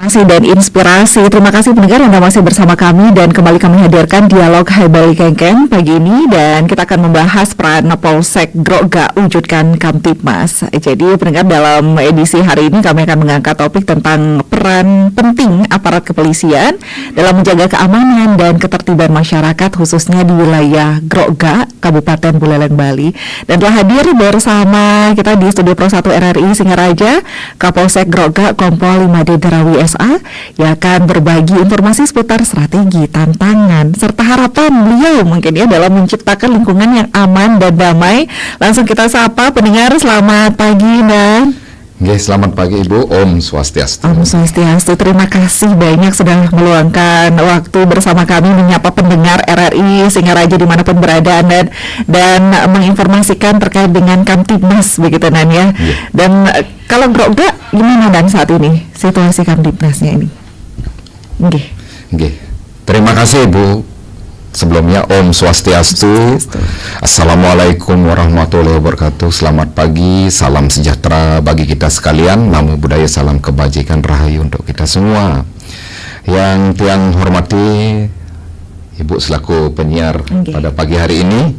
Inspirasi dan inspirasi. Terima kasih pendengar Anda masih bersama kami dan kembali kami hadirkan dialog Hai Bali Kengkeng pagi ini dan kita akan membahas peran Polsek Grogak wujudkan Kamtibmas. Jadi pendengar, dalam edisi hari ini kami akan mengangkat topik tentang peran penting aparat kepolisian dalam menjaga keamanan dan ketertiban masyarakat khususnya di wilayah Grogak, Kabupaten Buleleng, Bali. Dan telah hadir bersama kita di Studio Pro 1 RRI Singaraja Kapolsek Grogak Kompol Imade Darawi SA yang akan berbagi informasi seputar strategi, tantangan, serta harapan beliau mungkin ya dalam menciptakan lingkungan yang aman dan damai. Langsung kita sapa pendengar, selamat pagi dan selamat pagi Ibu, Om Swastiastu. Om Swastiastu, terima kasih banyak sudah meluangkan waktu bersama kami menyapa pendengar RRI Singaraja dimanapun berada dan menginformasikan terkait dengan Kamtibmas begitu Nan ya. Dan kalau Grogak gimana Dan saat ini situasi Kamtibmasnya ini? Terima kasih Ibu. Sebelumnya Om Swastiastu. Assalamualaikum warahmatullahi wabarakatuh. Selamat pagi, salam sejahtera bagi kita sekalian. Namo Buddhaya, salam kebajikan rahayu untuk kita semua. Yang Tuhan hormati Ibu selaku penyiar pada pagi hari ini.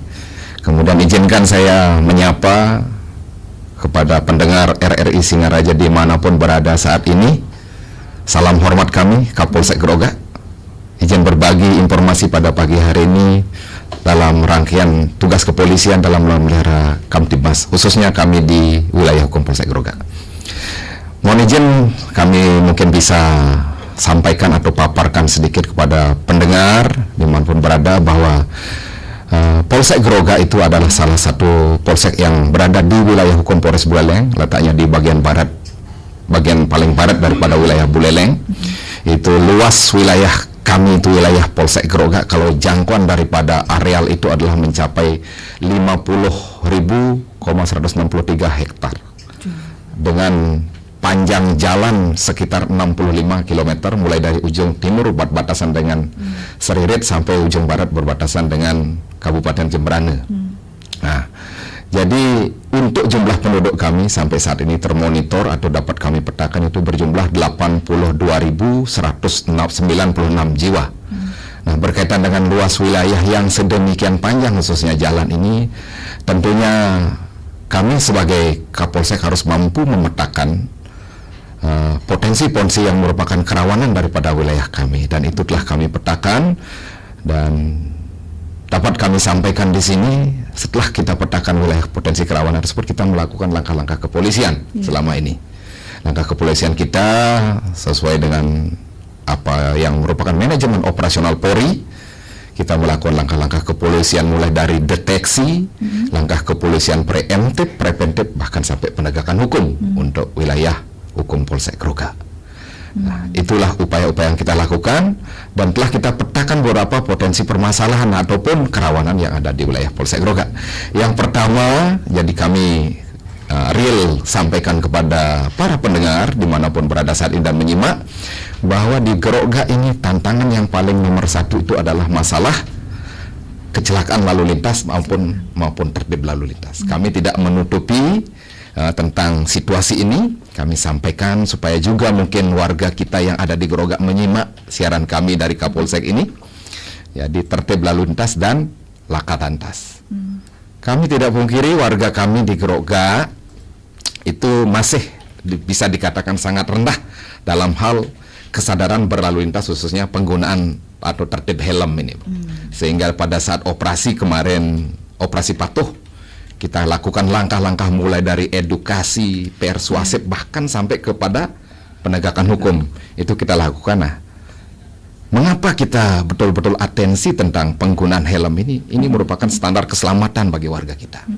Kemudian izinkan saya menyapa kepada pendengar RRI Singaraja dimanapun berada saat ini. Salam hormat kami Kapolsek Grogak. Izin berbagi informasi pada pagi hari ini dalam rangkaian tugas kepolisian dalam memelihara Kamtibmas, khususnya kami di wilayah hukum Polsek Grogak. Mohon izin kami mungkin bisa sampaikan atau paparkan sedikit kepada pendengar dimanapun berada bahwa Polsek Grogak itu adalah salah satu polsek yang berada di wilayah hukum Polres Buleleng, letaknya di bagian paling barat daripada wilayah Buleleng. Itu luas wilayah kami itu wilayah Polsek Grogak, kalau jangkauan daripada areal itu adalah mencapai 50.163 hektar dengan panjang jalan sekitar 65 km mulai dari ujung timur berbatasan dengan Seririt sampai ujung barat berbatasan dengan Kabupaten Jemberana. Nah, jadi untuk jumlah penduduk kami sampai saat ini termonitor atau dapat kami petakan itu berjumlah 82.196 jiwa. Nah, berkaitan dengan luas wilayah yang sedemikian panjang khususnya jalan ini, tentunya kami sebagai Kapolsek harus mampu memetakan potensi-potensi yang merupakan kerawanan daripada wilayah kami, dan itu telah kami petakan dan dapat kami sampaikan di sini. Setelah kita petakan wilayah potensi kerawanan tersebut, kita melakukan langkah-langkah kepolisian selama ini. Langkah kepolisian kita sesuai dengan apa yang merupakan manajemen operasional Polri. Kita melakukan langkah-langkah kepolisian mulai dari deteksi, langkah kepolisian preemptif, preventif, bahkan sampai penegakan hukum untuk wilayah hukum Polsek Grogak. Nah, itulah upaya-upaya yang kita lakukan dan telah kita petakan beberapa potensi permasalahan ataupun kerawanan yang ada di wilayah Polsek Grogak. Yang pertama, jadi kami real sampaikan kepada para pendengar dimanapun berada saat ini dan menyimak bahwa di Grogak ini tantangan yang paling nomor satu itu adalah masalah kecelakaan lalu lintas maupun tertib lalu lintas. Kami tidak menutupi tentang situasi ini, kami sampaikan supaya juga mungkin warga kita yang ada di Grogak menyimak siaran kami dari Kapolsek ini, jadi tertib lalu lintas dan laka lantas. Kami tidak pungkiri warga kami di Grogak itu masih bisa dikatakan sangat rendah dalam hal kesadaran berlalu lintas, khususnya penggunaan atau tertib helm ini. Sehingga pada saat operasi kemarin, operasi patuh, kita lakukan langkah-langkah mulai dari edukasi, persuasif, bahkan sampai kepada penegakan hukum. Itu kita lakukan. Nah, mengapa kita betul-betul atensi tentang penggunaan helm ini? Ini merupakan standar keselamatan bagi warga kita.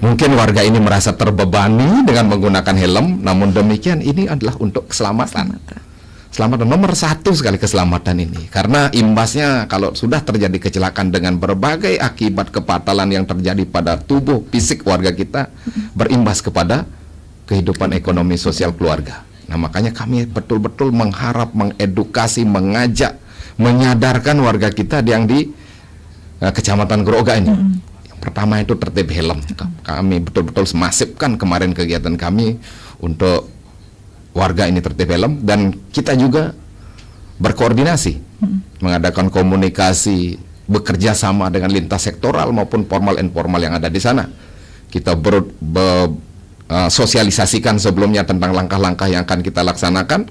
Mungkin warga ini merasa terbebani dengan menggunakan helm, namun demikian ini adalah untuk keselamatan. Keselamatan nomor satu sekali keselamatan ini, karena imbasnya kalau sudah terjadi kecelakaan dengan berbagai akibat kepatalan yang terjadi pada tubuh fisik warga kita, berimbas kepada kehidupan ekonomi sosial keluarga. Nah, makanya kami betul-betul mengharap, mengedukasi, mengajak, menyadarkan warga kita yang di Kecamatan Grogak ini. Yang pertama itu tertib helm. Kami betul-betul memasifkan kemarin kegiatan kami untuk warga ini tertib helm, dan kita juga berkoordinasi, mengadakan komunikasi, bekerja sama dengan lintas sektoral maupun formal informal yang ada di sana. Kita sosialisasikan sebelumnya tentang langkah-langkah yang akan kita laksanakan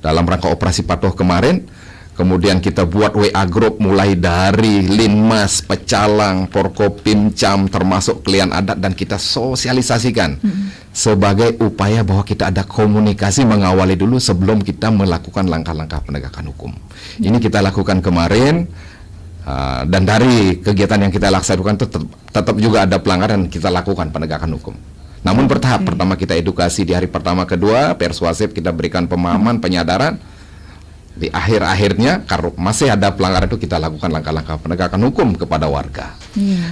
dalam rangka operasi patuh kemarin. Kemudian kita buat WA group mulai dari Linmas, Pecalang, Forkopimcam, termasuk klien adat, dan kita sosialisasikan sebagai upaya bahwa kita ada komunikasi mengawali dulu sebelum kita melakukan langkah-langkah penegakan hukum. Ini kita lakukan kemarin, dan dari kegiatan yang kita laksanakan tetap juga ada pelanggaran, kita lakukan penegakan hukum. Namun bertahap, pertama kita edukasi di hari pertama, kedua persuasif, kita berikan pemahaman, penyadaran. Di akhir-akhirnya kalau masih ada pelanggaran itu kita lakukan langkah-langkah penegakan hukum kepada warga.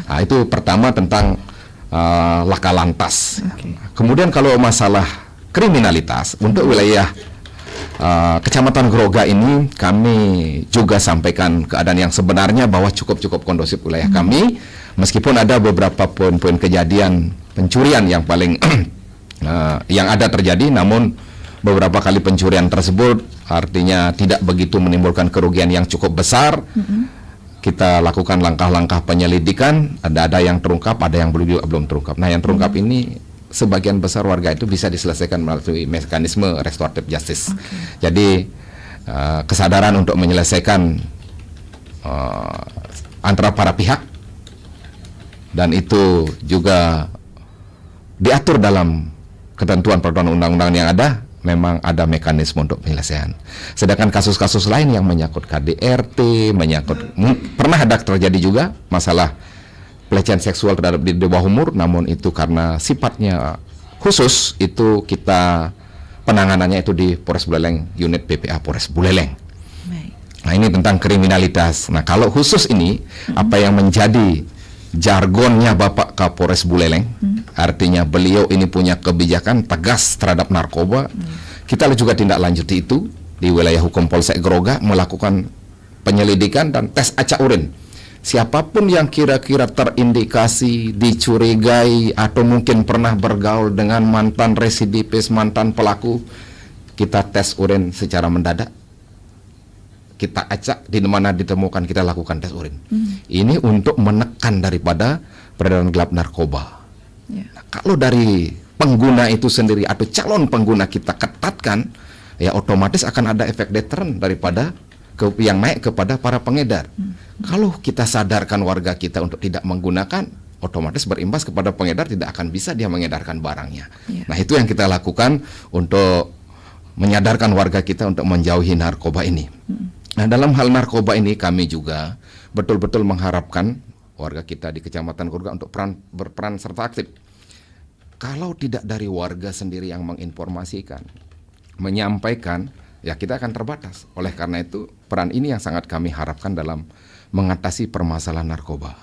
Nah, itu pertama tentang laka lantas. Kemudian kalau masalah kriminalitas untuk wilayah Kecamatan Groga ini, kami juga sampaikan keadaan yang sebenarnya bahwa cukup kondusif wilayah kami, meskipun ada beberapa poin-poin kejadian pencurian yang paling yang ada terjadi, namun beberapa kali pencurian tersebut artinya tidak begitu menimbulkan kerugian yang cukup besar. Kita lakukan langkah-langkah penyelidikan, ada yang terungkap, ada yang belum terungkap. Nah, yang terungkap ini sebagian besar warga itu bisa diselesaikan melalui mekanisme restoratif justice. Jadi kesadaran untuk menyelesaikan antara para pihak, dan itu juga diatur dalam ketentuan peraturan undang-undang yang ada. Memang ada mekanisme untuk penyelesaian. Sedangkan kasus-kasus lain yang menyangkut KDRT, pernah ada terjadi juga masalah pelecehan seksual terhadap di bawah umur, namun itu karena sifatnya khusus, itu kita penanganannya itu di Polres Buleleng, unit PPA Polres Buleleng. Nah, ini tentang kriminalitas. Nah, kalau khusus ini, apa yang menjadi jargonnya Bapak Kapolres Buleleng, artinya beliau ini punya kebijakan tegas terhadap narkoba. Kita juga tindak lanjuti itu di wilayah hukum Polsek Groga, melakukan penyelidikan dan tes acak urin. Siapapun yang kira-kira terindikasi, dicurigai, atau mungkin pernah bergaul dengan mantan residivis, mantan pelaku, kita tes urin secara mendadak. Kita acak di mana ditemukan, kita lakukan tes urin. Ini untuk menekan daripada peredaran gelap narkoba. Nah, kalau dari pengguna itu sendiri atau calon pengguna kita ketatkan, ya otomatis akan ada efek deteren daripada yang naik kepada para pengedar. Kalau kita sadarkan warga kita untuk tidak menggunakan, otomatis berimbas kepada pengedar, tidak akan bisa dia mengedarkan barangnya. Nah, itu yang kita lakukan untuk menyadarkan warga kita untuk menjauhi narkoba ini. Nah, dalam hal narkoba ini kami juga betul-betul mengharapkan warga kita di Kecamatan Groga untuk berperan serta aktif. Kalau tidak dari warga sendiri yang menginformasikan, menyampaikan, ya kita akan terbatas. Oleh karena itu, peran ini yang sangat kami harapkan dalam mengatasi permasalahan narkoba.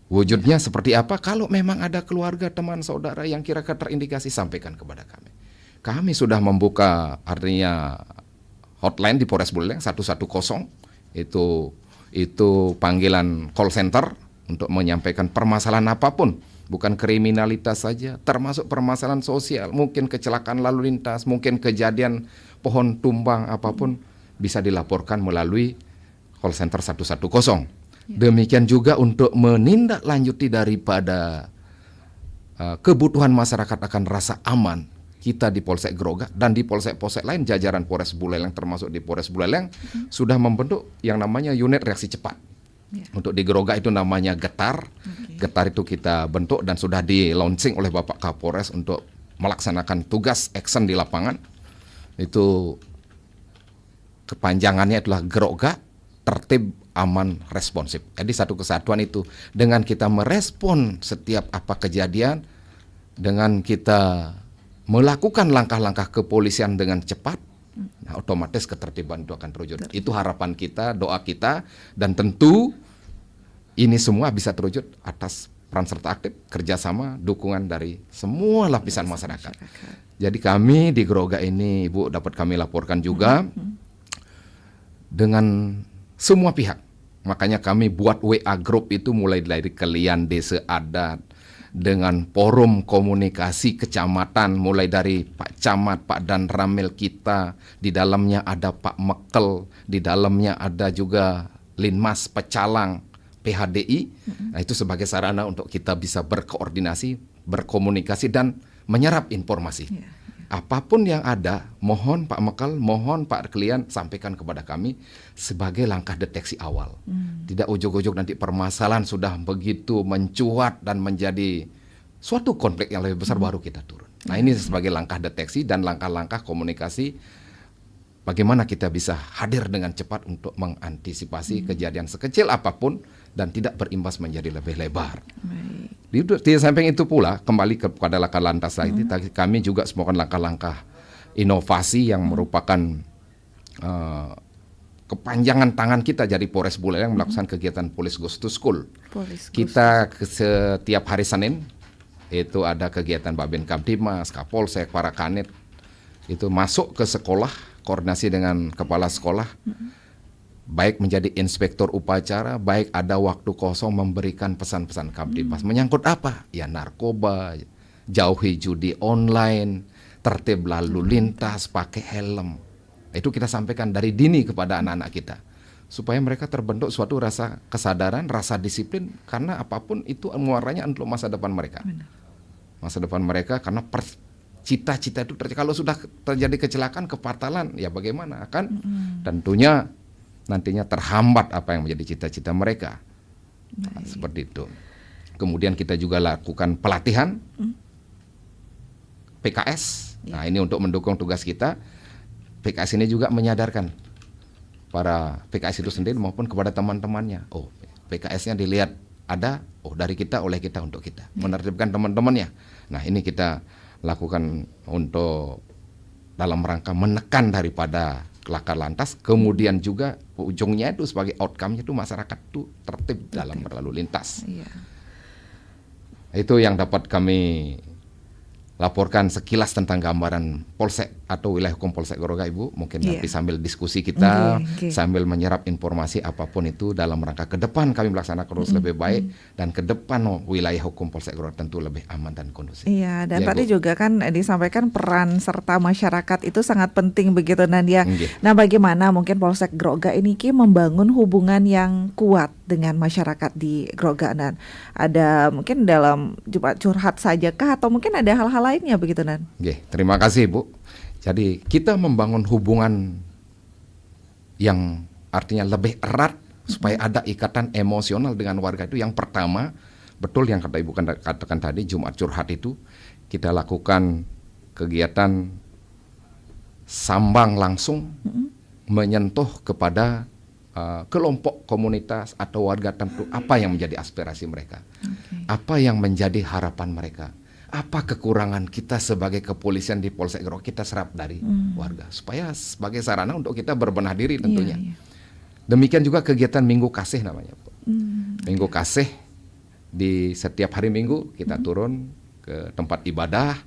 Wujudnya seperti apa? Kalau memang ada keluarga, teman, saudara yang kira-kira terindikasi, sampaikan kepada kami. Kami sudah membuka artinya hotline di Polres Buleleng 110, itu panggilan call center untuk menyampaikan permasalahan apapun, bukan kriminalitas saja, termasuk permasalahan sosial, mungkin kecelakaan lalu lintas, mungkin kejadian pohon tumbang apapun bisa dilaporkan melalui call center 110. Demikian juga untuk menindaklanjuti daripada kebutuhan masyarakat akan rasa aman. Kita di Polsek Groga dan di polsek-polsek lain jajaran Polres Buleleng, termasuk di Polres Buleleng, sudah membentuk yang namanya unit reaksi cepat. Untuk di Groga itu namanya Getar. Getar itu kita bentuk dan sudah di launching oleh Bapak Kapolres untuk melaksanakan tugas action di lapangan. Itu kepanjangannya adalah Groga Tertib Aman Responsif. Jadi satu kesatuan itu, dengan kita merespon setiap apa kejadian, dengan kita melakukan langkah-langkah kepolisian dengan cepat, nah, otomatis ketertiban itu akan terwujud. Itu harapan kita, doa kita, dan tentu ini semua bisa terwujud atas peran serta aktif, kerjasama, dukungan dari semua lapisan masyarakat. Jadi kami di Groga ini, Ibu, dapat kami laporkan juga dengan semua pihak. Makanya kami buat WA group itu mulai dari kalian desa adat, dengan forum komunikasi kecamatan, mulai dari Pak Camat, Pak Dan Ramil kita, di dalamnya ada Pak Mekel, di dalamnya ada juga Linmas Pecalang, PHDI. Nah, itu sebagai sarana untuk kita bisa berkoordinasi, berkomunikasi dan menyerap informasi. Apapun yang ada, mohon Pak Mekel, mohon Pak Klian sampaikan kepada kami sebagai langkah deteksi awal. Tidak ujuk-ujuk nanti permasalahan sudah begitu mencuat dan menjadi suatu konflik yang lebih besar baru kita turun. Nah, ini sebagai langkah deteksi dan langkah-langkah komunikasi bagaimana kita bisa hadir dengan cepat untuk mengantisipasi kejadian sekecil apapun dan tidak berimbas menjadi lebih lebar. Di samping itu pula, kembali kepada Laka Lantas tadi, kami juga melakukan langkah-langkah inovasi yang merupakan kepanjangan tangan kita dari Polres Buleleng yang melakukan kegiatan Police Goes to School. Kita setiap hari Senin itu ada kegiatan Babin Kamtibmas, Kapolsek, para kanit itu masuk ke sekolah, koordinasi dengan kepala sekolah, baik menjadi inspektur upacara, baik ada waktu kosong memberikan pesan-pesan Kamtibmas. Menyangkut apa? Ya narkoba, jauhi judi online, tertib lalu lintas, pakai helm. Itu kita sampaikan dari dini kepada anak-anak kita, supaya mereka terbentuk suatu rasa kesadaran, rasa disiplin, karena apapun itu muaranya untuk masa depan mereka. Masa depan mereka, karena cita-cita itu kalau sudah terjadi kecelakaan, kefatalan, ya bagaimana? Akan tentunya nantinya terhambat apa yang menjadi cita-cita mereka. Nah, seperti itu. Kemudian kita juga lakukan pelatihan PKS. Nah, ini untuk mendukung tugas kita. PKS ini juga menyadarkan para PKS itu sendiri maupun kepada teman-temannya. Oh, PKS-nya dilihat ada, oh dari kita, oleh kita, untuk kita. Menertibkan teman-temannya. Nah, ini kita lakukan untuk dalam rangka menekan daripada Laka Lantas, kemudian juga ujungnya itu sebagai outcome-nya itu masyarakat itu tertib dalam berlalu lintas. Itu yang dapat kami laporkan sekilas tentang gambaran Polsek atau wilayah hukum Polsek Groga, Ibu. Mungkin nanti sambil diskusi kita, sambil menyerap informasi apapun itu dalam rangka ke depan kami melaksanakan terus lebih baik, dan ke depan wilayah hukum Polsek Groga tentu lebih aman dan kondusif. Iya, dan tadi Ibu juga kan disampaikan peran serta masyarakat itu sangat penting begitu, Nadia. Nah, bagaimana mungkin Polsek Groga ini membangun hubungan yang kuat dengan masyarakat di Groga, dan ada mungkin dalam Jumat curhat sajakah atau mungkin ada hal-hal lainnya begitu, Nan? Terima kasih, Bu. Jadi kita membangun hubungan yang artinya lebih erat supaya ada ikatan emosional dengan warga itu. Yang pertama, betul yang kata Ibu katakan tadi, Jumat curhat itu kita lakukan kegiatan sambang langsung menyentuh kepada kelompok komunitas atau warga tentu, apa yang menjadi aspirasi mereka, apa yang menjadi harapan mereka, apa kekurangan kita sebagai kepolisian di Polsek Groga, kita serap dari warga supaya sebagai sarana untuk kita berbenah diri tentunya. Demikian juga kegiatan Minggu Kasih namanya, Minggu Kasih, di setiap hari Minggu kita turun ke tempat ibadah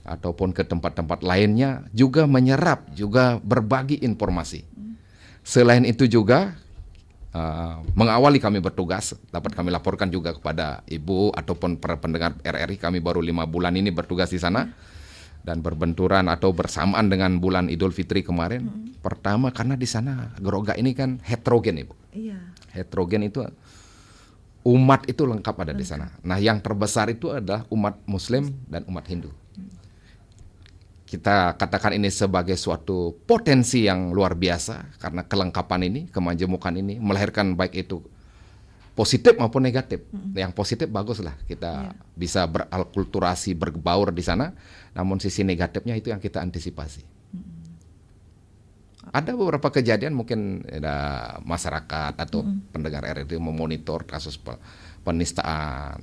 ataupun ke tempat-tempat lainnya, juga menyerap, juga berbagi informasi. Selain itu juga mengawali kami bertugas, dapat kami laporkan juga kepada Ibu ataupun para pendengar RRI, kami baru 5 bulan ini bertugas di sana, dan berbenturan atau bersamaan dengan bulan Idul Fitri kemarin. Pertama, karena di sana Groga ini kan heterogen, Ibu. Heterogen itu umat itu lengkap ada di sana. Nah, yang terbesar itu adalah umat Muslim dan umat Hindu. Kita katakan ini sebagai suatu potensi yang luar biasa, karena kelengkapan ini, kemajemukan ini melahirkan baik itu positif maupun negatif. Yang positif baguslah kita bisa beralkulturasi, berbaur di sana. Namun sisi negatifnya itu yang kita antisipasi. Ada beberapa kejadian mungkin ada masyarakat atau pendengar RRI memonitor kasus penistaan.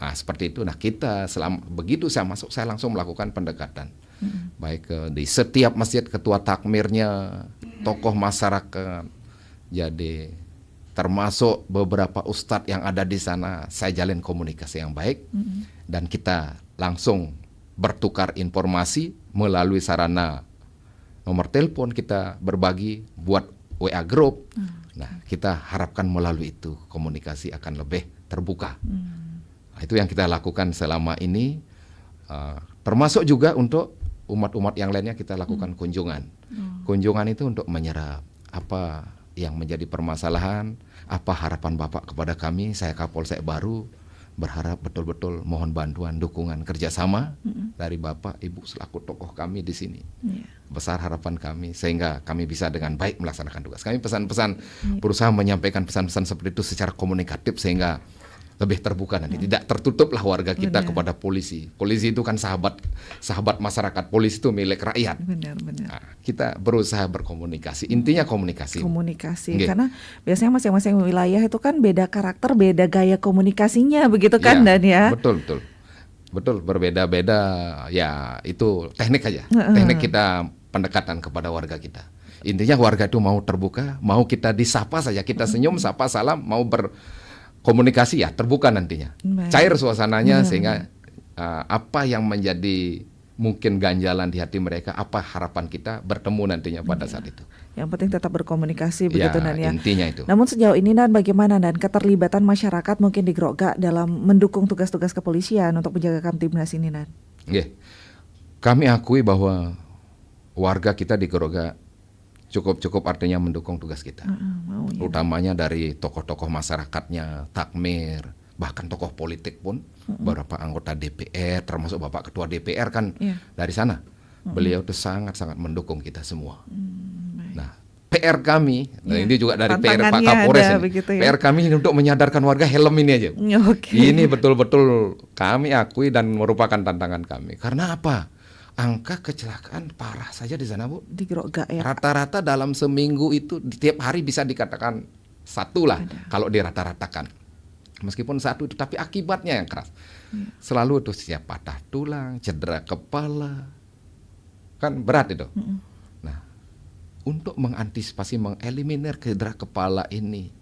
Nah, seperti itu. Nah, kita begitu saya masuk, saya langsung melakukan pendekatan. Baik di setiap masjid, ketua takmirnya, tokoh masyarakat, jadi termasuk beberapa ustadz yang ada di sana, saya jalin komunikasi yang baik, dan kita langsung bertukar informasi melalui sarana nomor telepon, kita berbagi buat WA group. Nah, kita harapkan melalui itu komunikasi akan lebih terbuka. Itu yang kita lakukan selama ini, termasuk juga untuk umat-umat yang lainnya kita lakukan kunjungan. Kunjungan itu untuk menyerap apa yang menjadi permasalahan, apa harapan Bapak kepada kami. Saya Kapolsek baru berharap betul-betul mohon bantuan, dukungan, kerjasama dari Bapak, Ibu selaku tokoh kami di sini. Besar harapan kami sehingga kami bisa dengan baik melaksanakan tugas. Kami pesan-pesan berusaha menyampaikan pesan-pesan seperti itu secara komunikatif sehingga lebih terbuka nanti, tidak tertutuplah warga kita kepada polisi. Polisi itu kan sahabat masyarakat, polisi itu milik rakyat. Benar. Nah, kita berusaha berkomunikasi, intinya komunikasi. Karena biasanya masing-masing wilayah itu kan beda karakter, beda gaya komunikasinya, begitu kan, Dan ya. Betul, berbeda-beda. Ya itu teknik aja, teknik kita pendekatan kepada warga kita. Intinya warga itu mau terbuka, mau kita disapa saja, kita senyum, sapa, salam, mau komunikasi ya terbuka nantinya, cair suasananya sehingga apa yang menjadi mungkin ganjalan di hati mereka, apa harapan kita bertemu nantinya pada saat itu. Yang penting tetap berkomunikasi begitu, Nan ya. Intinya itu. Namun sejauh ini, Nan, bagaimana, Dan, keterlibatan masyarakat mungkin di Grogak dalam mendukung tugas-tugas kepolisian untuk menjaga Kamtibmas ini, Nan? Kami akui bahwa warga kita di Grogak cukup artinya mendukung tugas kita, utamanya dari tokoh-tokoh masyarakatnya, takmir, bahkan tokoh politik pun, beberapa anggota DPR, termasuk Bapak Ketua DPR kan dari sana, beliau itu sangat-sangat mendukung kita semua. Nah, PR kami, ini juga dari PR Pak Kapolres ini, PR kami ini untuk menyadarkan warga helm ini aja. Ini betul-betul kami akui dan merupakan tantangan kami. Karena apa? Angka kecelakaan parah saja di sana, Bu. Di Grogak ya. Rata-rata dalam seminggu itu tiap hari bisa dikatakan satu lah kalau dirata-ratakan. Meskipun satu itu, tapi akibatnya yang keras. Selalu itu siap patah tulang, cedera kepala. Kan berat itu. Nah, untuk mengantisipasi, mengeliminir cedera kepala ini,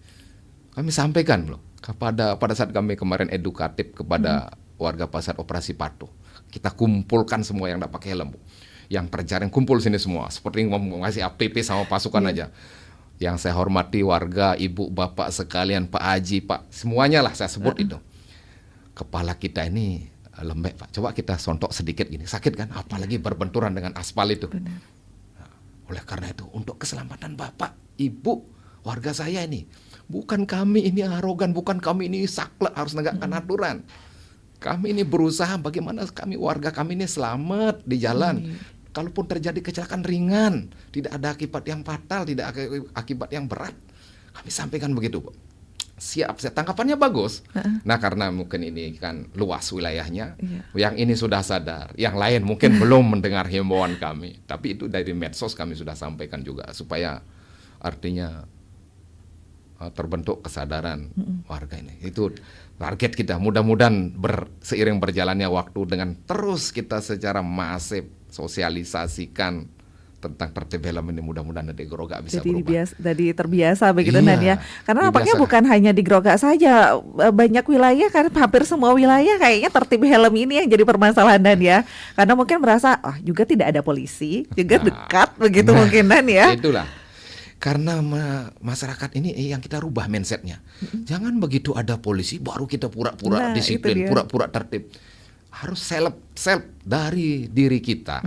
kami sampaikan loh pada saat kami kemarin edukatif kepada warga Pasar Operasi Patuh. Kita kumpulkan semua yang tidak pakai helm, yang terjaring kumpul sini semua, seperti ngasih APP sama pasukan aja. Yang saya hormati warga, ibu, bapak sekalian, Pak Haji, Pak, semuanya lah saya sebut itu. Kepala kita ini lembek, Pak. Coba kita sontok sedikit gini, sakit kan? Apalagi berbenturan dengan aspal itu. Nah, oleh karena itu, untuk keselamatan bapak, ibu, warga saya ini, bukan kami ini arogan, bukan kami ini saklek harus menegakkan aturan. Kami ini berusaha bagaimana warga kami ini selamat di jalan. Kalaupun terjadi kecelakaan ringan, tidak ada akibat yang fatal, tidak ada akibat yang berat. Kami sampaikan begitu, Bu. Siap, tangkapannya bagus. Nah, karena mungkin ini kan luas wilayahnya, yang ini sudah sadar, yang lain mungkin belum mendengar himbauan kami. Tapi itu dari medsos kami sudah sampaikan juga, supaya artinya terbentuk kesadaran warga ini. Itu target kita. Mudah-mudahan seiring berjalannya waktu dengan terus kita secara masif sosialisasikan tentang tertib helm ini, mudah-mudahan di Grogak bisa berubah. Jadi terbiasa begitu, Nan ya. Karena nampaknya bukan hanya di Grogak saja, banyak wilayah kan, hampir semua wilayah kayaknya tertib helm ini yang jadi permasalahan, Dan ya. Karena mungkin merasa juga tidak ada polisi, juga dekat begitu mungkin, Dan ya. Itulah. Karena masyarakat ini yang kita rubah mindsetnya. Jangan begitu ada polisi baru kita pura-pura disiplin, pura-pura tertib. Harus self dari diri kita.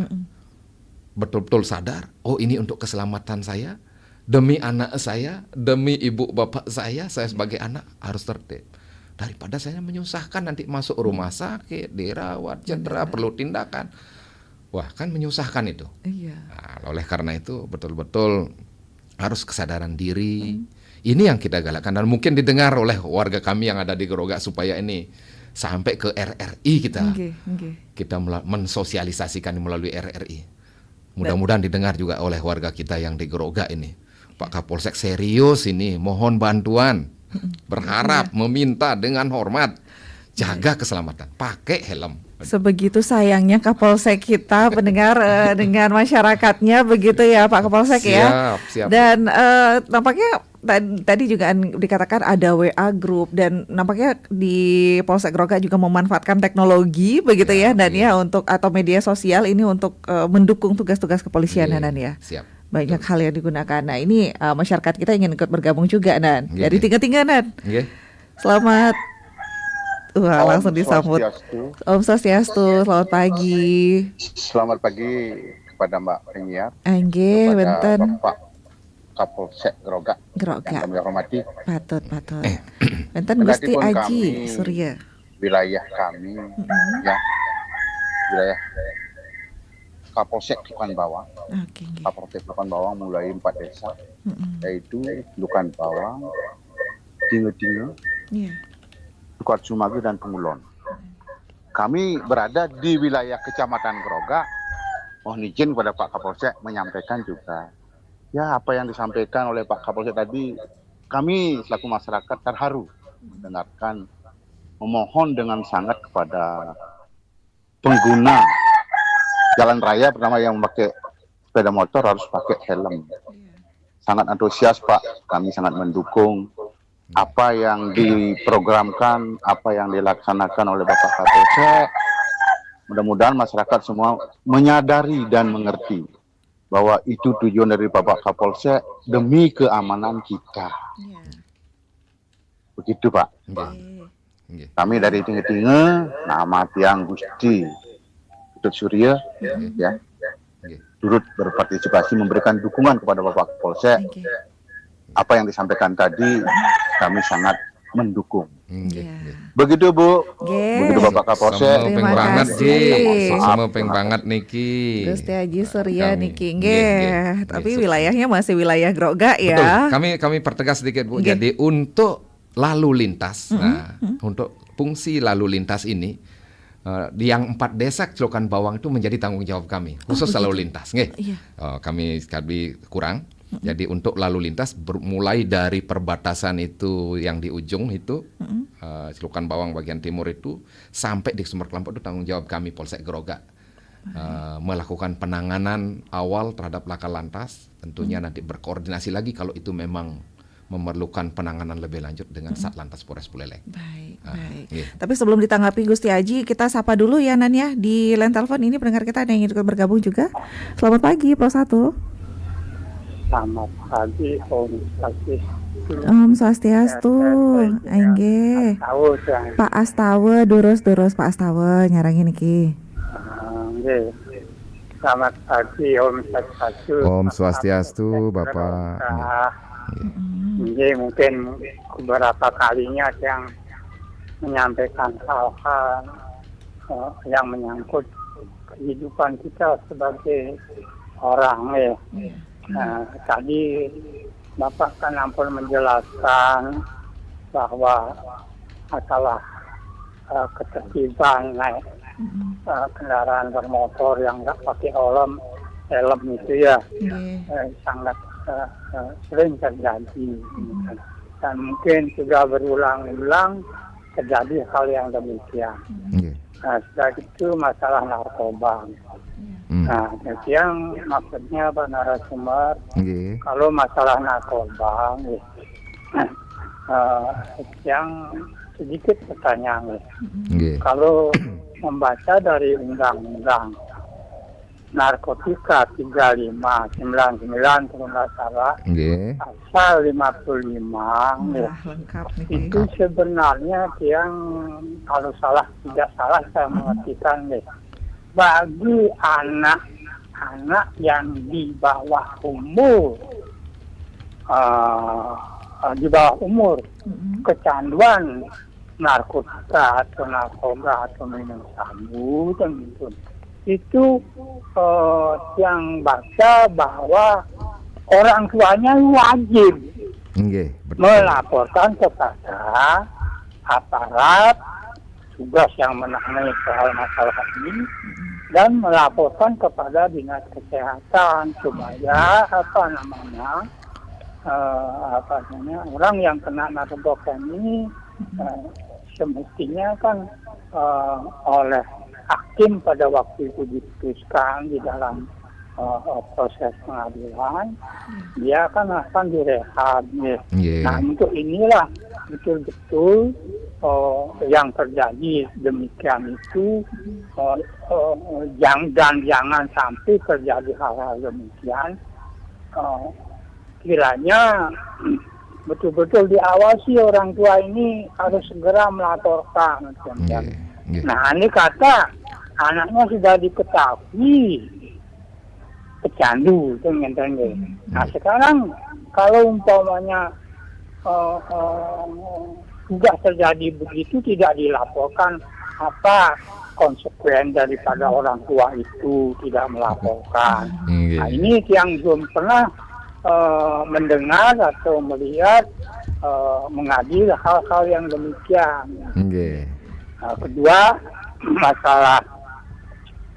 Betul-betul sadar, oh ini untuk keselamatan saya, demi anak saya, demi ibu bapak saya sebagai anak harus tertib. Daripada saya menyusahkan nanti masuk rumah sakit, dirawat, cedera, perlu tindakan. Wah, kan menyusahkan itu. Nah, oleh karena itu betul-betul harus kesadaran diri. Ini yang kita galakkan dan mungkin didengar oleh warga kami yang ada di Grogak supaya ini sampai ke RRI kita. Kita mensosialisasikan melalui RRI. Mudah-mudahan didengar juga oleh warga kita yang di Grogak ini. Pak Kapolsek serius ini, mohon bantuan. Berharap, meminta dengan hormat. Jaga keselamatan, pakai helm. Sebegitu sayangnya Kapolsek kita mendengar dengan masyarakatnya begitu ya, Pak Kapolsek ya. Siap. Dan nampaknya tadi juga dikatakan ada WA group dan nampaknya di Polsek Grogak juga memanfaatkan teknologi begitu ya, Dan ya, untuk atau media sosial ini untuk mendukung tugas-tugas kepolisian, Dan ya. Siap. Banyak hal yang digunakan. Nah, ini masyarakat kita ingin ikut bergabung juga, Dan. Dari tingkat-tingkat, Dan. Selamat Wah, Om langsung disambut. Swastiastu. Om Swastiastu, selamat pagi. Selamat pagi kepada Mbak penyiar, Angge, kepada benten. Bapak Kapolsek Groga yang Groga. kami hormati. Patut. Benten Kendati Gusti pun Aji kami, Surya. wilayah kami, ya, wilayah Kapolsek Lukan Bawang, Oke, nggih. Kapolsek Lukan Bawang mulai 4 desa, Mm-mm. yaitu Lukan Bawang, Tinge-Tinge, Iya. Lukan Sumage, dan Pengulon. Kami berada di wilayah Kecamatan Groga. Mohon izin kepada Pak Kapolsek menyampaikan juga, ya apa yang disampaikan oleh Pak Kapolsek tadi, kami selaku masyarakat terharu mendengarkan, memohon dengan sangat kepada pengguna jalan raya, pertama yang memakai sepeda motor harus pakai helm. Sangat antusias Pak, kami sangat mendukung apa yang diprogramkan, apa yang dilaksanakan oleh Bapak Kapolsek. Mudah-mudahan masyarakat semua menyadari dan mengerti bahwa itu tujuan dari Bapak Kapolsek demi keamanan kita. Iya. Begitu Pak. Nggih. Nggih. Kami dari Tinge-Tinge, nama Tiang Gusti Ketut Surya, ya, Nggih. turut berpartisipasi memberikan dukungan kepada Bapak Kapolsek. Oke. Apa yang disampaikan tadi, kami sangat mendukung. Nggih. Iya. Nggih. Begitu Bu, Nggih. begitu Bapak Kapolsek. Semua Terima peng banget kasih. Ji. Semua Maaf, peng banget niki. Gusti Aji Surya Kami. niki. Nggih, Nggih. nggih. Tapi Nggih, wilayahnya masih wilayah Groga Betul. ya. Kami pertegas sedikit Bu. Nggih. Jadi untuk lalu lintas, nah untuk fungsi lalu lintas ini di yang 4 desa Celukan Bawang itu menjadi tanggung jawab kami, khusus lalu lintas. Nggih. Iya. Kami kurang. Jadi untuk lalu lintas mulai dari perbatasan itu yang di ujung itu Celukan Bawang bagian timur itu sampai di Sumber Kelampok itu tanggung jawab kami Polsek Groga. Melakukan penanganan awal terhadap laka lantas, tentunya nanti berkoordinasi lagi kalau itu memang memerlukan penanganan lebih lanjut dengan Satlantas Polres Buleleng. Baik, Ah, baik. iya. Tapi sebelum ditanggapi Gusti Aji, kita sapa dulu ya Nan ya. Di line telepon ini pendengar kita ada yang ingin ikut bergabung juga. Selamat pagi, Pos 1. Selamat pagi, Om Swastiastu. Om Swastiastu. Angge. Tahu yang Pak Astawa, durus Pak Astawa nyarangin iki. nggih. Selamat pagi, Om Swastiastu. Om Swastiastu, Bapak. Nggih, mungkin beberapa kalinya yang menyampaikan hal-hal yang menyangkut kehidupan kita sebagai orang ya. Tadi Bapak kan ampun menjelaskan bahwa masalah ketertiban naik kendaraan bermotor yang nggak pakai helm itu ya sangat sering terjadi dan mungkin sudah berulang-ulang terjadi hal yang demikian. Nah, setelah itu masalah narkoba. Nah, yang maksudnya Pak narasumber, kalau masalah narkoba, yang sedikit pertanyaan, kalau membaca dari undang-undang narkotika 3599 kalau nggak salah, pasal 55, Lengkap nih. itu sebenarnya yang kalau tidak salah saya mengertikan bagi anak-anak yang di bawah umur kecanduan narkotika atau narkoba atau minum sabu dan itu yang baca bahwa orang tuanya wajib melaporkan kepada aparat tugas yang menangani soal masalah ini dan melaporkan kepada dinas kesehatan supaya orang yang kena narkoba ini semestinya kan oleh hakim pada waktu itu diputuskan di dalam proses pengadilan, dia kan akan direhab. Nah, untuk inilah betul-betul yang terjadi demikian itu jangan sampai terjadi hal-hal demikian. Kiranya betul-betul diawasi orang tua ini harus segera melaporkan. Nggih, nggih. Nah, ini kata anaknya sudah diketahui pecandu, itu ngentenge. Nah, sekarang kalau umpamanya sudah terjadi begitu tidak dilaporkan, apa konsekuen daripada orang tua itu tidak melaporkan? Nggih. Nah, ini yang belum pernah mendengar atau melihat mengadil hal-hal yang demikian. Nggih. Nah, kedua, masalah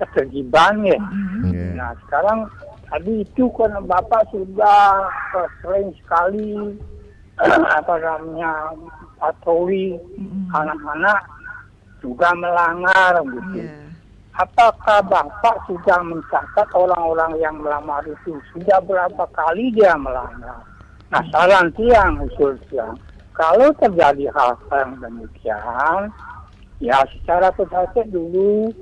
ketergiban ya. Nggih. Nah, sekarang tadi itu kan Bapak sudah sering sekali patroli anak-anak juga melanggar gitu. Iya. Apakah Bapak sudah mencatat orang-orang yang melamar itu? Sudah berapa kali dia melanggar? Nah, saran siang, usul siang, kalau terjadi hal-hal yang demikian, ya secara proses dulu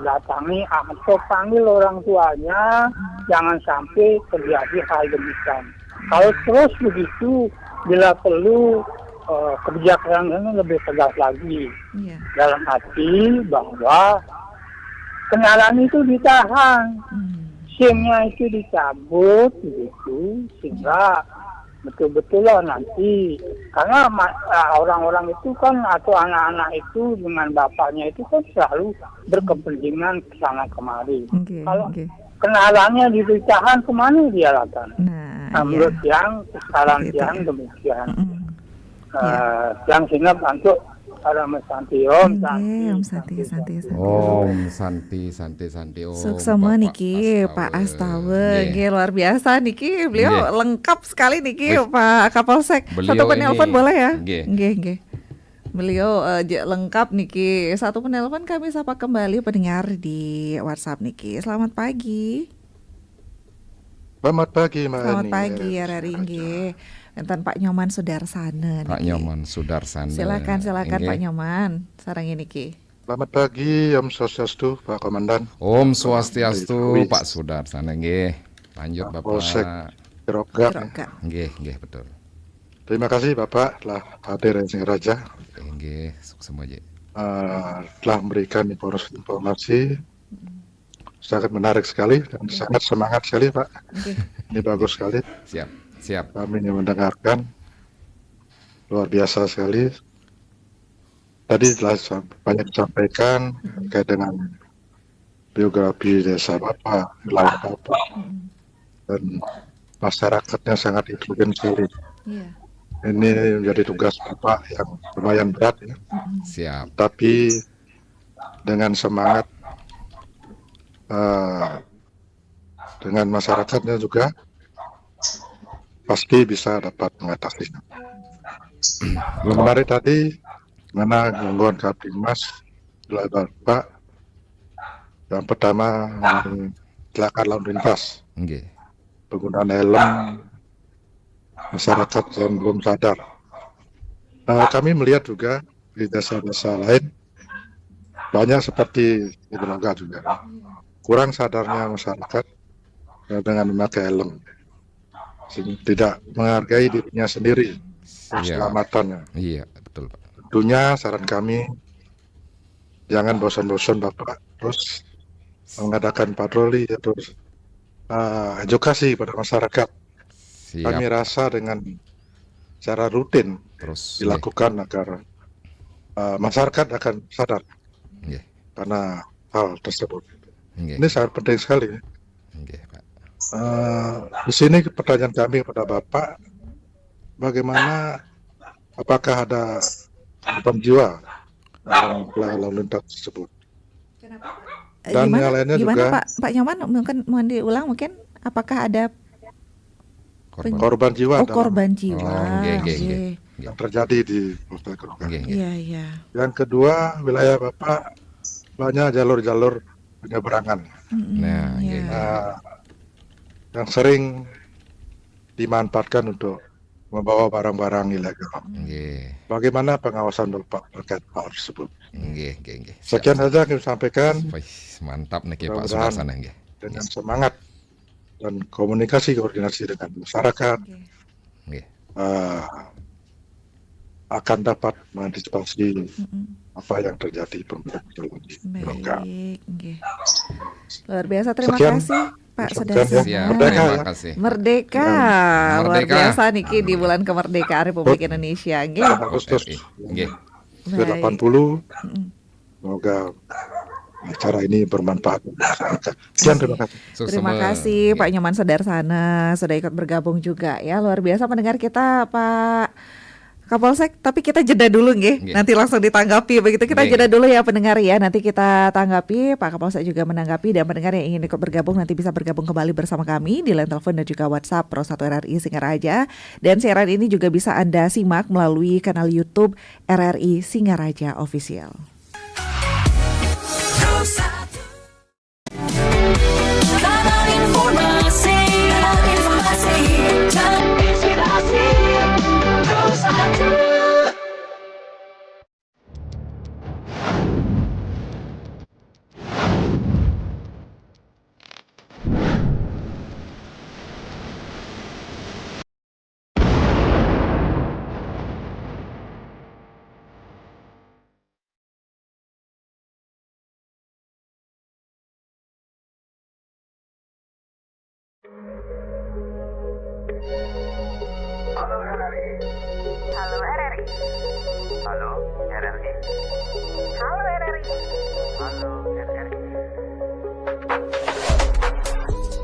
datangi atau panggil orang tuanya, jangan sampai terjadi hal demikian. Kalau terus begitu, bila perlu kebijakan ini lebih tegas lagi. Iya. Dalam hati bahwa kenalan itu ditahan, SIM-nya itu dicabut gitu, sehingga betul-betul lah nanti, karena orang-orang itu kan atau anak-anak itu dengan bapaknya itu kan selalu berkepentingan kesana kemari. Oke, Kalau oke. kenalannya ditahan, kemana dia lakukan? Nah, Menurut iya. yang saran Gitu yang ya. demikian. Iya. Yang sinap untuk para mesanti Om Nggih, Om Santi. Om Santi. Om Suksema Bapak niki Pak Astawe, Nggih. nggih luar biasa niki beliau Nggih. lengkap sekali niki Wih. Pak Kapolsek. Beliau Satu penelpon ini- boleh ya? Nggih. Nggih. Beliau lengkap niki. Satu penelpon kami sapa kembali pendengar di WhatsApp niki. Selamat pagi. Selamat pagi, Mbak Selamat Ani. pagi ya Rari nggih. Enten Pak Nyoman Sudarsana Pak niki. Nyoman Sudarsana. Silakan Nggih. Pak Nyoman. Sarang ini niki. Selamat pagi, Om Swastiastu, Pak Komandan. Om Swastiastu Wih. Pak Sudarsana nggih. Lanjut Pak Bapak. Polsek. Geroga. Geroga. Nggih, betul. Terima kasih Bapak telah hadir di Sing Raja, Nggih, suksema je. telah memberikan informasi sangat menarik sekali dan sangat semangat sekali Pak. Nggih. Ini bagus sekali. Siap. Kami yang mendengarkan luar biasa sekali. Tadi telah banyak disampaikan terkait dengan biografi desa Bapak, wilayah Bapak, dan masyarakatnya sangat intelijen sekali. Iya. Ini menjadi tugas Bapak yang lumayan berat ya. Siap. Tapi dengan semangat dengan masyarakatnya juga pasti bisa dapat mengatasinya. Yang menarik tadi mana gangguan Kaptimmas wilayah Bapak. Yang pertama kecelakaan lalu lintas, Nggih. penggunaan helm masyarakat yang belum sadar. Kami melihat juga di desa-desa lain banyak seperti di Geroga juga kurang sadarnya masyarakat dengan memakai helm, sehingga tidak menghargai dirinya sendiri, keselamatannya. Iya, betul Pak. Tentunya saran kami jangan bosan-bosan Bapak terus mengadakan patroli terus edukasi pada masyarakat. Siap. Kami rasa dengan cara rutin Terus dilakukan agar masyarakat akan sadar Nggih. karena hal tersebut. Nggih. Ini sangat penting sekali. Nggih, Pak. Di sini pertanyaan kami kepada Bapak, bagaimana, apakah ada korban jiwa dalam lalu lintas tersebut? Dan yang lainnya juga Pak Nyoman mungkin mohon diulang mungkin apakah ada korban jiwa dalam korban jiwa. Nggih. yang terjadi di Polsek Geroga. Nggih. Iya. Yang kedua, wilayah Bapak banyak jalur-jalur penyeberangan Nah, nggih. yang sering dimanfaatkan untuk membawa barang-barang ilegal. Nggih. Bagaimana pengawasan Bapak terkait hal tersebut? Nggih. Siap. Sekian saja kami sampaikan Wih, mantap nih Pak Mudah-mudahan Sudarsana nggih. dengan semangat dan komunikasi koordinasi dengan masyarakat. Oke. Nggih. uh, akan dapat mengantisipasi apa yang terjadi betul di Rongga. Baik, nggih. Luar biasa, terima Sekian. kasih Pak Sekian ya. Sudarsana. Merdeka Terima ya. kasih. Merdeka, luar Merdeka. biasa niki di bulan kemerdekaan Republik Indonesia, nggih. Agustus Nggih. Baik. ke-80. Semoga acara ini bermanfaat bagi masyarakat. Sekian, terima kasih. Terima kasih Pak Nyoman Sudarsana sudah ikut bergabung juga ya. Luar biasa mendengar kita Pak Kapolsek, tapi kita jeda dulu nggih. Nggih. Nanti langsung ditanggapi begitu. Kita Nggih. jeda dulu ya pendengar ya. Nanti kita tanggapi, Pak Kapolsek juga menanggapi, dan pendengar yang ingin ikut bergabung nanti bisa bergabung kembali bersama kami di line telepon dan juga WhatsApp Pro 1 RRI Singaraja. Dan siaran ini juga bisa Anda simak melalui kanal YouTube RRI Singaraja Official. Kanal informasi dan inspirasi Pro 1.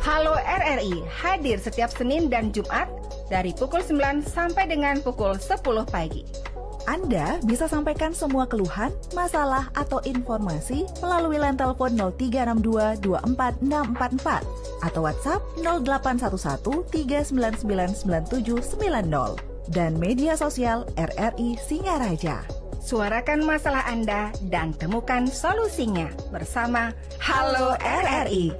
Halo RRI hadir setiap Senin dan Jumat dari pukul 9 sampai dengan pukul 10 pagi. Anda bisa sampaikan semua keluhan, masalah, atau informasi melalui line telepon 0362 24644 atau WhatsApp 0811 399 9790 dan media sosial RRI Singaraja. Suarakan masalah Anda dan temukan solusinya bersama Halo RRI.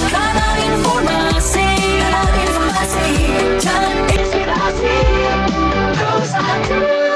Kanal informasi dan inspirasi Pro 1.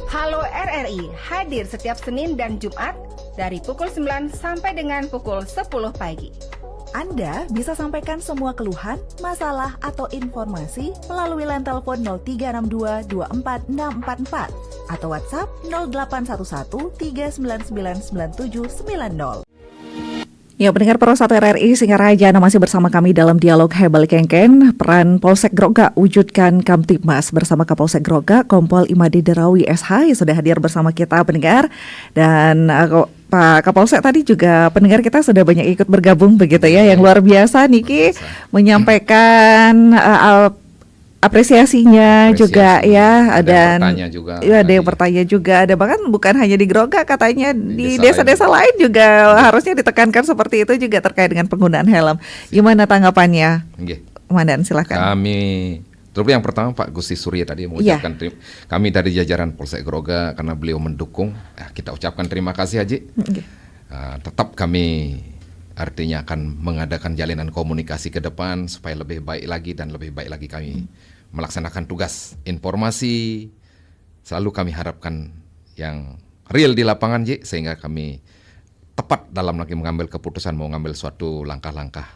Halo RRI hadir setiap Senin dan Jumat dari pukul 9 sampai dengan pukul 10 pagi. Anda bisa sampaikan semua keluhan, masalah, atau informasi melalui line telepon 0362 24644 atau WhatsApp 0811 399 9790. Ya, pendengar Pro 1 RRI Singaraja, Anda masih bersama kami dalam dialog Hebal Kengken, peran Polsek Grogga wujudkan Kamtibmas bersama Kapolsek Grogga, Kompol Imadi Derawi SH yang sudah hadir bersama kita pendengar. Dan Pak Kapolsek tadi juga pendengar kita sudah banyak ikut bergabung begitu ya, yang luar biasa Niki menyampaikan apresiasinya juga ya, Ada yang dan bertanya juga ya, ada yang tadi. bertanya juga, ada bahkan bukan hanya di Grogak, katanya di desa desa-desa lain juga harusnya ditekankan seperti itu juga terkait dengan penggunaan helm. Gimana tanggapannya, Nggih. Komandan? Silakan. Kami terlebih yang pertama Pak Gusti Surya tadi mengucapkan kami dari jajaran Polsek Grogak karena beliau mendukung. Kita ucapkan terima kasih Haji. Nggih. Tetap kami artinya akan mengadakan jalinan komunikasi ke depan supaya lebih baik lagi dan lebih baik lagi kami melaksanakan tugas informasi. Selalu kami harapkan yang real di lapangan Ji, sehingga kami tepat dalam lagi mengambil keputusan mau mengambil suatu langkah-langkah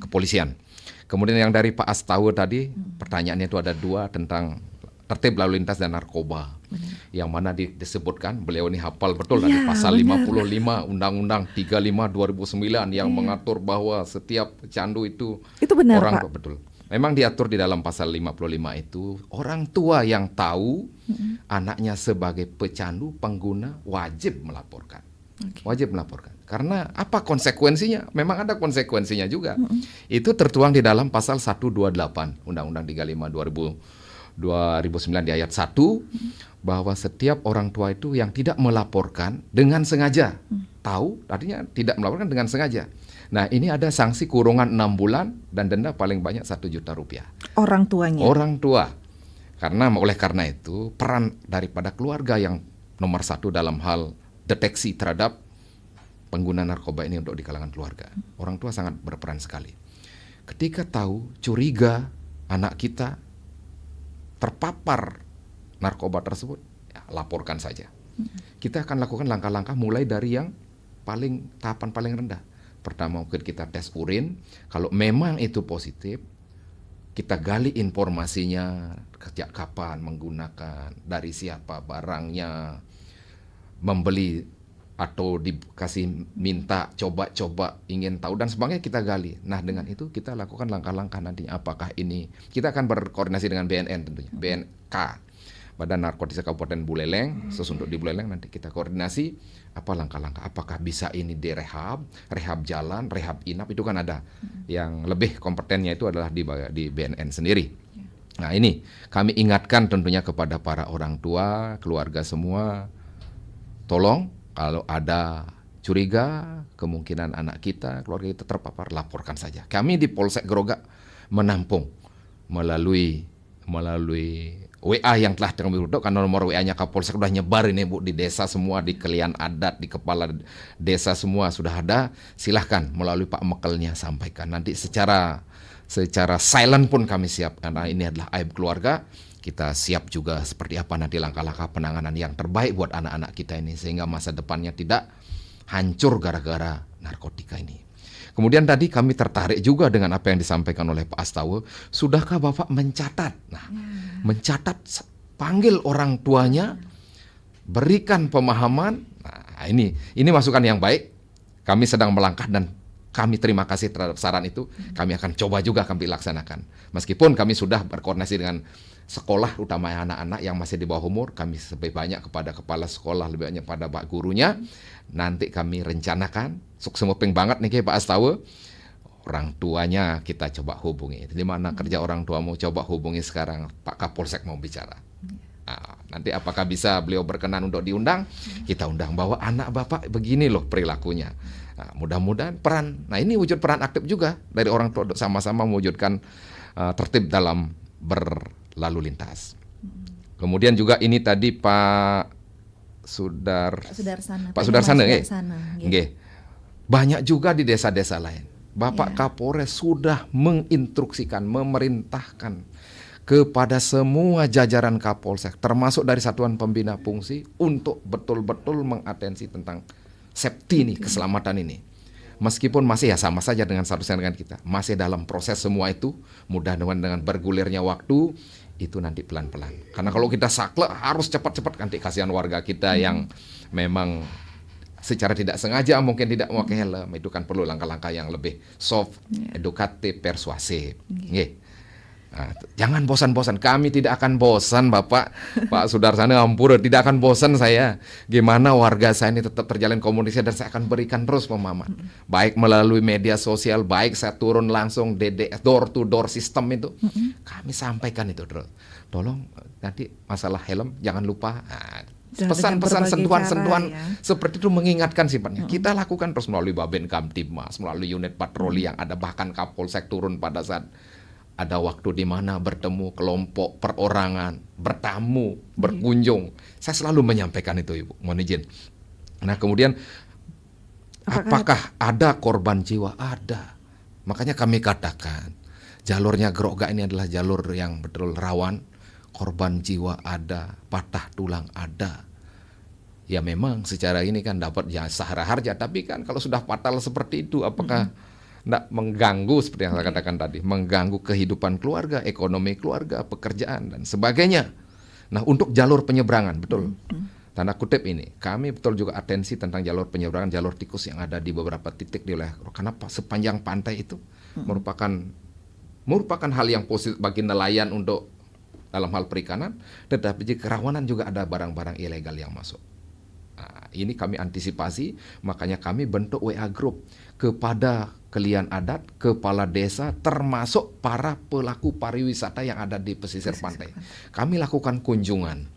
kepolisian. Kemudian yang dari Pak Astawa tadi, pertanyaannya itu ada dua tentang tertib lalu lintas dan narkoba. Yang mana disebutkan, beliau ini hafal betul dari pasal 55 Undang-Undang 35 2009 yang mengatur bahwa setiap pecandu itu benar, orang Pak. tua, betul. Memang diatur di dalam pasal 55 itu, orang tua yang tahu anaknya sebagai pecandu pengguna wajib melaporkan. Wajib melaporkan. Karena apa konsekuensinya? Memang ada konsekuensinya juga. Itu tertuang di dalam pasal 128 Undang-Undang 35 2009 di ayat 1 bahwa setiap orang tua itu yang tidak melaporkan dengan sengaja, tahu artinya tidak melaporkan dengan sengaja. Nah, ini ada sanksi kurungan 6 bulan dan denda paling banyak 1 juta rupiah. Orang tuanya. Orang tua. Oleh karena itu peran daripada keluarga yang nomor 1 dalam hal deteksi terhadap pengguna narkoba ini untuk di kalangan keluarga. Orang tua sangat berperan sekali. Ketika tahu, curiga anak kita terpapar narkoba tersebut, ya, laporkan saja. Kita akan lakukan langkah-langkah mulai dari yang tahapan paling rendah. Pertama mungkin kita tes urin, kalau memang itu positif, kita gali informasinya, sejak kapan menggunakan, dari siapa barangnya, membeli atau dikasih minta coba-coba ingin tahu dan sebagainya kita gali. Nah, dengan itu kita lakukan langkah-langkah nantinya apakah ini kita akan berkoordinasi dengan BNN tentunya, BNK, Badan Narkotika Kabupaten Buleleng, khusus untuk di Buleleng nanti kita koordinasi apa langkah-langkah, apakah bisa ini direhab, rehab jalan, rehab inap, itu kan ada. Yang lebih kompetennya itu adalah di BNN sendiri. Nah, ini kami ingatkan tentunya kepada para orang tua, keluarga semua, tolong kalau ada curiga kemungkinan anak kita, keluarga kita terpapar, laporkan saja. Kami di Polsek Grogak menampung melalui WA yang telah kami duduk, karena nomor WA-nya Kapolsek sudah nyebar ini Bu di desa semua, di kelian adat, di kepala desa semua sudah ada. Silahkan melalui Pak Mekelnya sampaikan. Nanti secara silent pun kami siap, karena ini adalah aib keluarga. Kita siap juga seperti apa nanti langkah-langkah penanganan yang terbaik buat anak-anak kita ini, sehingga masa depannya tidak hancur gara-gara narkotika ini. Kemudian tadi kami tertarik juga dengan apa yang disampaikan oleh Pak Astawa. Sudahkah Bapak mencatat? Nah, mencatat, panggil orang tuanya, berikan pemahaman. Nah, ini masukan yang baik. Kami sedang melangkah dan kami terima kasih terhadap saran itu. Kami akan coba juga kami laksanakan. Meskipun kami sudah berkoordinasi dengan sekolah, utama anak-anak yang masih di bawah umur, kami lebih banyak kepada kepala sekolah, lebih banyak pada pak gurunya. Nanti kami rencanakan, semuping banget nih Pak Astawa, orang tuanya kita coba hubungi. Di mana kerja orang tua, mau coba hubungi sekarang, Pak Kapolsek mau bicara. Nah, nanti apakah bisa beliau berkenan untuk diundang? Kita undang, bahwa anak Bapak begini loh perilakunya. Nah, mudah-mudahan peran, nah ini wujud peran aktif juga dari orang tua untuk sama-sama mewujudkan tertib dalam berlalu lintas. Kemudian juga ini tadi Pak Sudarsana, nggih. Banyak juga di desa-desa lain. Bapak Kapolres sudah menginstruksikan, memerintahkan kepada semua jajaran Kapolsek, termasuk dari Satuan Pembina Fungsi, untuk betul-betul mengatensi tentang safety nih, keselamatan ini. Meskipun masih ya sama saja dengan seharusnya dengan kita, masih dalam proses semua itu, mudah-mudahan dengan bergulirnya waktu, itu nanti pelan-pelan. Karena kalau kita saklek harus cepat-cepat, nanti kasihan warga kita yang memang secara tidak sengaja mungkin tidak memakai helm. Itu kan perlu langkah-langkah yang lebih soft, edukatif, persuasif. Nah, jangan bosan-bosan. Kami tidak akan bosan, Bapak, Pak Sudarsana, ampura, tidak akan bosan saya. Gimana warga saya ini tetap terjalin komunikasi dan saya akan berikan terus pemahaman. Baik melalui media sosial, baik saya turun langsung DDS, door to door system itu. Kami sampaikan itu terus. Tolong nanti masalah helm jangan lupa. Nah, Dan pesan-pesan, dengan berbagai sentuhan-sentuhan cara, ya. seperti itu mengingatkan sifatnya. Kita lakukan terus melalui Babin Kamtibmas, melalui unit patroli yang ada, bahkan Kapolsek turun pada saat ada waktu di mana bertemu kelompok perorangan, bertamu, berkunjung. Saya selalu menyampaikan itu, Ibu. Mohon izin. Nah, kemudian apakah ada korban jiwa? Ada. Makanya kami katakan jalurnya Grogga ini adalah jalur yang betul rawan. Korban jiwa ada, patah tulang ada. Ya memang secara ini kan dapat jasa harja, tapi kan kalau sudah fatal seperti itu, apakah tidak mengganggu seperti yang saya katakan tadi, mengganggu kehidupan keluarga, ekonomi keluarga, pekerjaan dan sebagainya. Nah, untuk jalur penyeberangan, betul. Tanda kutip ini, kami betul juga atensi tentang jalur penyeberangan, jalur tikus yang ada di beberapa titik di wilayah. Karena sepanjang pantai itu merupakan hal yang positif bagi nelayan untuk dalam hal perikanan, tetapi jika kerawanan juga ada barang-barang ilegal yang masuk. Nah, ini kami antisipasi, makanya kami bentuk WA group kepada kalian adat, kepala desa, termasuk para pelaku pariwisata yang ada di pesisir pantai. Kami lakukan kunjungan,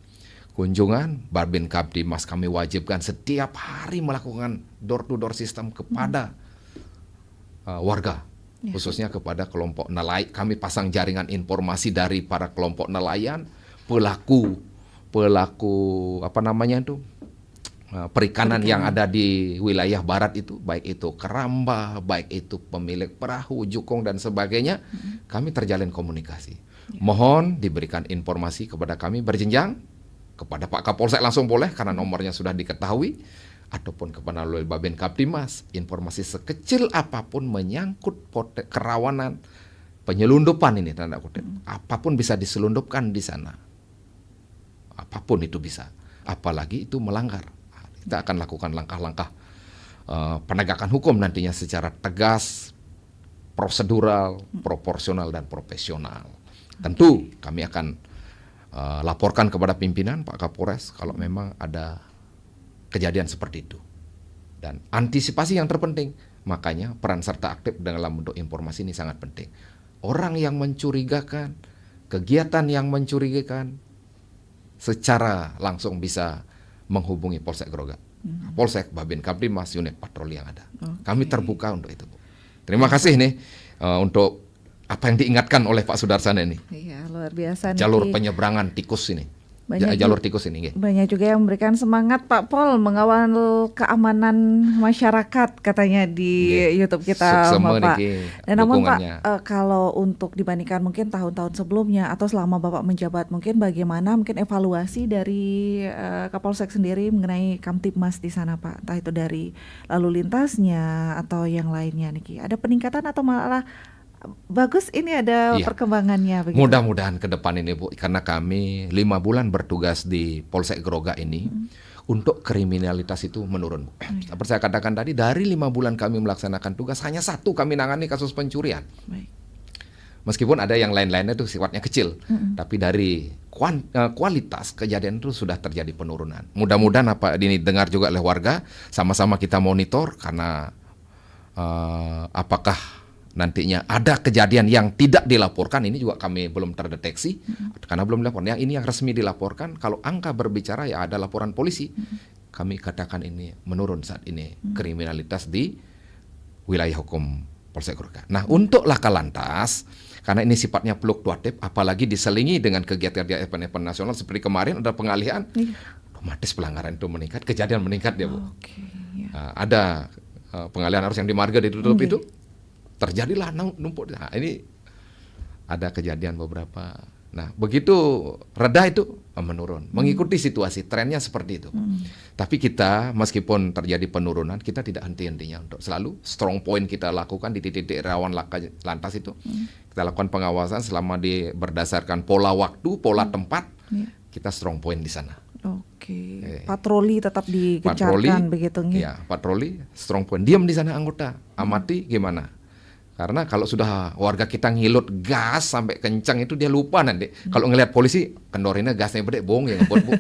Babin Kamtibmas kami wajibkan setiap hari melakukan door to door system kepada warga. Khususnya kepada kelompok nelayan. Kami pasang jaringan informasi dari para kelompok nelayan, pelaku perikanan yang ada di wilayah barat itu, baik itu keramba, baik itu pemilik perahu, jukung dan sebagainya. Kami terjalin komunikasi. Mohon diberikan informasi kepada kami berjenjang, kepada Pak Kapolsek langsung boleh karena nomornya sudah diketahui, ataupun kepada melalui Babin Kamtibmas, informasi sekecil apapun menyangkut kerawanan penyelundupan ini, tanda kutip, apapun bisa diselundupkan di sana, apapun itu bisa, apalagi itu melanggar. Kita akan lakukan langkah-langkah penegakan hukum nantinya secara tegas, prosedural, proporsional dan profesional. Tentu kami akan laporkan kepada pimpinan Pak Kapolres kalau memang ada kejadian seperti itu. Dan antisipasi yang terpenting, makanya peran serta aktif dalam bentuk informasi ini sangat penting. Orang yang mencurigakan, kegiatan yang mencurigakan, secara langsung bisa menghubungi Polsek Grogga, Polsek, Babin Kamtibmas, unit patroli yang ada. Kami terbuka untuk itu, Bu. Terima kasih nih untuk apa yang diingatkan oleh Pak Sudarsana ini. Iya, luar biasa. Jalur Niki. penyeberangan tikus ini. juga- Jalur tikus ini. Banyak juga yang memberikan semangat Pak Pol mengawal keamanan masyarakat katanya di YouTube kita, Suksema Bapak. niki Dan namun Pak, dukungannya. kalau untuk dibandingkan mungkin tahun-tahun sebelumnya atau selama Bapak menjabat, mungkin bagaimana mungkin evaluasi dari Kapolsek sendiri mengenai Kamtibmas di sana, Pak? Entah itu dari lalu lintasnya atau yang lainnya, Niki. Ada peningkatan atau malah bagus ini ada Iya. perkembangannya begitu? Mudah-mudahan ke depan ini, Bu, karena kami 5 bulan bertugas di Polsek Grogga ini untuk kriminalitas itu menurun, Bu. Seperti saya katakan tadi, dari 5 bulan kami melaksanakan tugas, hanya 1 kami nangani kasus pencurian. Baik. Meskipun ada yang lain-lainnya itu sifatnya kecil, tapi dari kualitas kejadian itu sudah terjadi penurunan. Mudah-mudahan apa ini dengar juga oleh warga, sama-sama kita monitor karena apakah nantinya ada kejadian yang tidak dilaporkan, ini juga kami belum terdeteksi karena belum dilaporkan. Yang ini yang resmi dilaporkan, kalau angka berbicara ya ada laporan polisi. Kami katakan ini menurun saat ini kriminalitas di wilayah hukum Polsek Grogga. Nah, untuk laka lantas, karena ini sifatnya fluktuatif, apalagi diselingi dengan kegiatan event-event nasional seperti kemarin ada pengalihan, otomatis pelanggaran itu meningkat, kejadian meningkat ya, Bu. Oke, ya. Ada pengalihan arus yang di marga ditutup itu, terjadilah numpuk. Nah, ini ada kejadian beberapa. Nah, begitu reda itu menurun, mengikuti situasi, trennya seperti itu. Tapi kita meskipun terjadi penurunan, kita tidak henti-hentinya untuk selalu strong point kita lakukan di titik-titik rawan laka lantas itu. Kita lakukan pengawasan selama berdasarkan pola waktu, pola tempat. Kita strong point di sana. Oke. Patroli tetap digencarkan begitu nggih? Ya, patroli strong point. Diam di sana anggota, amati gimana. Karena kalau sudah warga kita ngilut gas sampai kencang itu dia lupa nanti. Kalau ngelihat polisi, kendorinnya gasnya gede, bohong ya ngebut bu.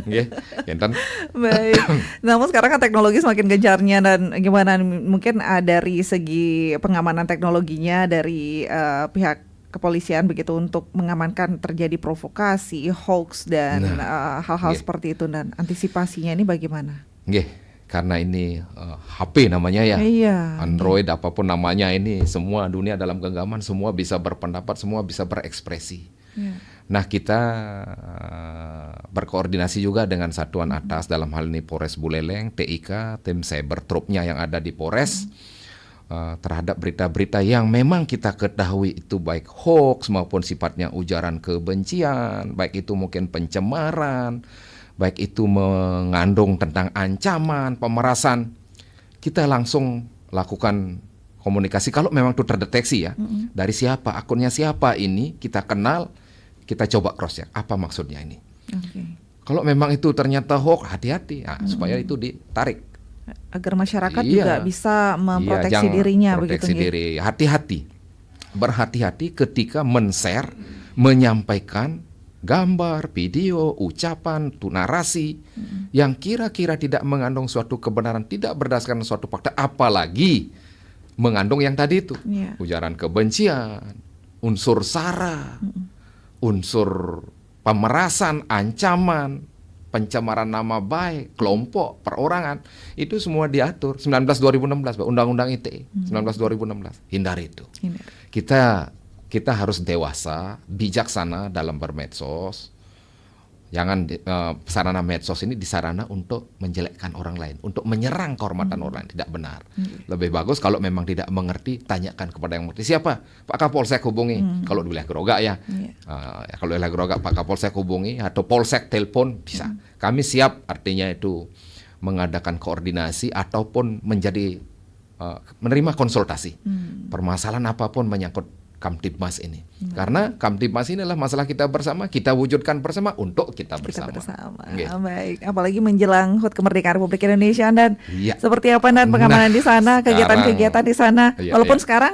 Nggih, enten. Baik. Namun sekarang kan teknologi semakin gencarnya dan gimana mungkin dari segi pengamanan teknologinya dari pihak kepolisian begitu untuk mengamankan terjadi provokasi, hoax dan hal-hal Nggih. seperti itu dan antisipasinya ini bagaimana? Nggih. Karena ini HP namanya ya, Iya. Android apapun namanya ini semua dunia dalam genggaman, semua bisa berpendapat, semua bisa berekspresi. Iya. Nah kita berkoordinasi juga dengan satuan atas dalam hal ini Polres Buleleng, TIK, tim cyber troopnya yang ada di Polres terhadap berita-berita yang memang kita ketahui itu baik hoax maupun sifatnya ujaran kebencian, baik itu mungkin pencemaran, baik itu mengandung tentang ancaman, pemerasan, kita langsung lakukan komunikasi kalau memang itu terdeteksi ya, dari siapa, akunnya siapa ini, kita kenal, kita coba cross check, apa maksudnya ini. Oke. Kalau memang itu ternyata hoax, hati-hati, supaya itu ditarik. Agar masyarakat Iya. juga bisa memproteksi Iya, jangan dirinya proteksi begitu nggih? diri, hati-hati, berhati-hati ketika men-share, menyampaikan gambar, video, ucapan, narasi yang kira-kira tidak mengandung suatu kebenaran, tidak berdasarkan suatu fakta, apalagi mengandung yang tadi itu, Iya. ujaran kebencian, unsur sara, unsur pemerasan, ancaman, pencemaran nama baik, kelompok, perorangan, itu semua diatur 19/2016, Undang-Undang ITE 19/2016. Hindari itu. Ini. Kita harus dewasa, bijaksana dalam bermedsos. Jangan sarana medsos ini disarana untuk menjelekkan orang lain, untuk menyerang kehormatan orang lain, tidak benar. Lebih bagus kalau memang tidak mengerti, tanyakan kepada yang mengerti. Siapa? Pak Kapolsek hubungi. Kalau di wilayah Groga ya. Iya. Kalau di wilayah Groga Pak Kapolsek hubungi atau Polsek telepon bisa. Kami siap, artinya itu mengadakan koordinasi ataupun menjadi menerima konsultasi. Permasalahan apapun menyangkut Kamtibmas ini. Karena Kamtibmas ini adalah masalah kita bersama, kita wujudkan bersama untuk kita Kita bersama. bersama. Nggih. Baik, apalagi menjelang HUT kemerdekaan Republik Indonesia dan Iya. seperti apa dan pengamanan di sana, kegiatan-kegiatan di sana. Iya, Walaupun iya. sekarang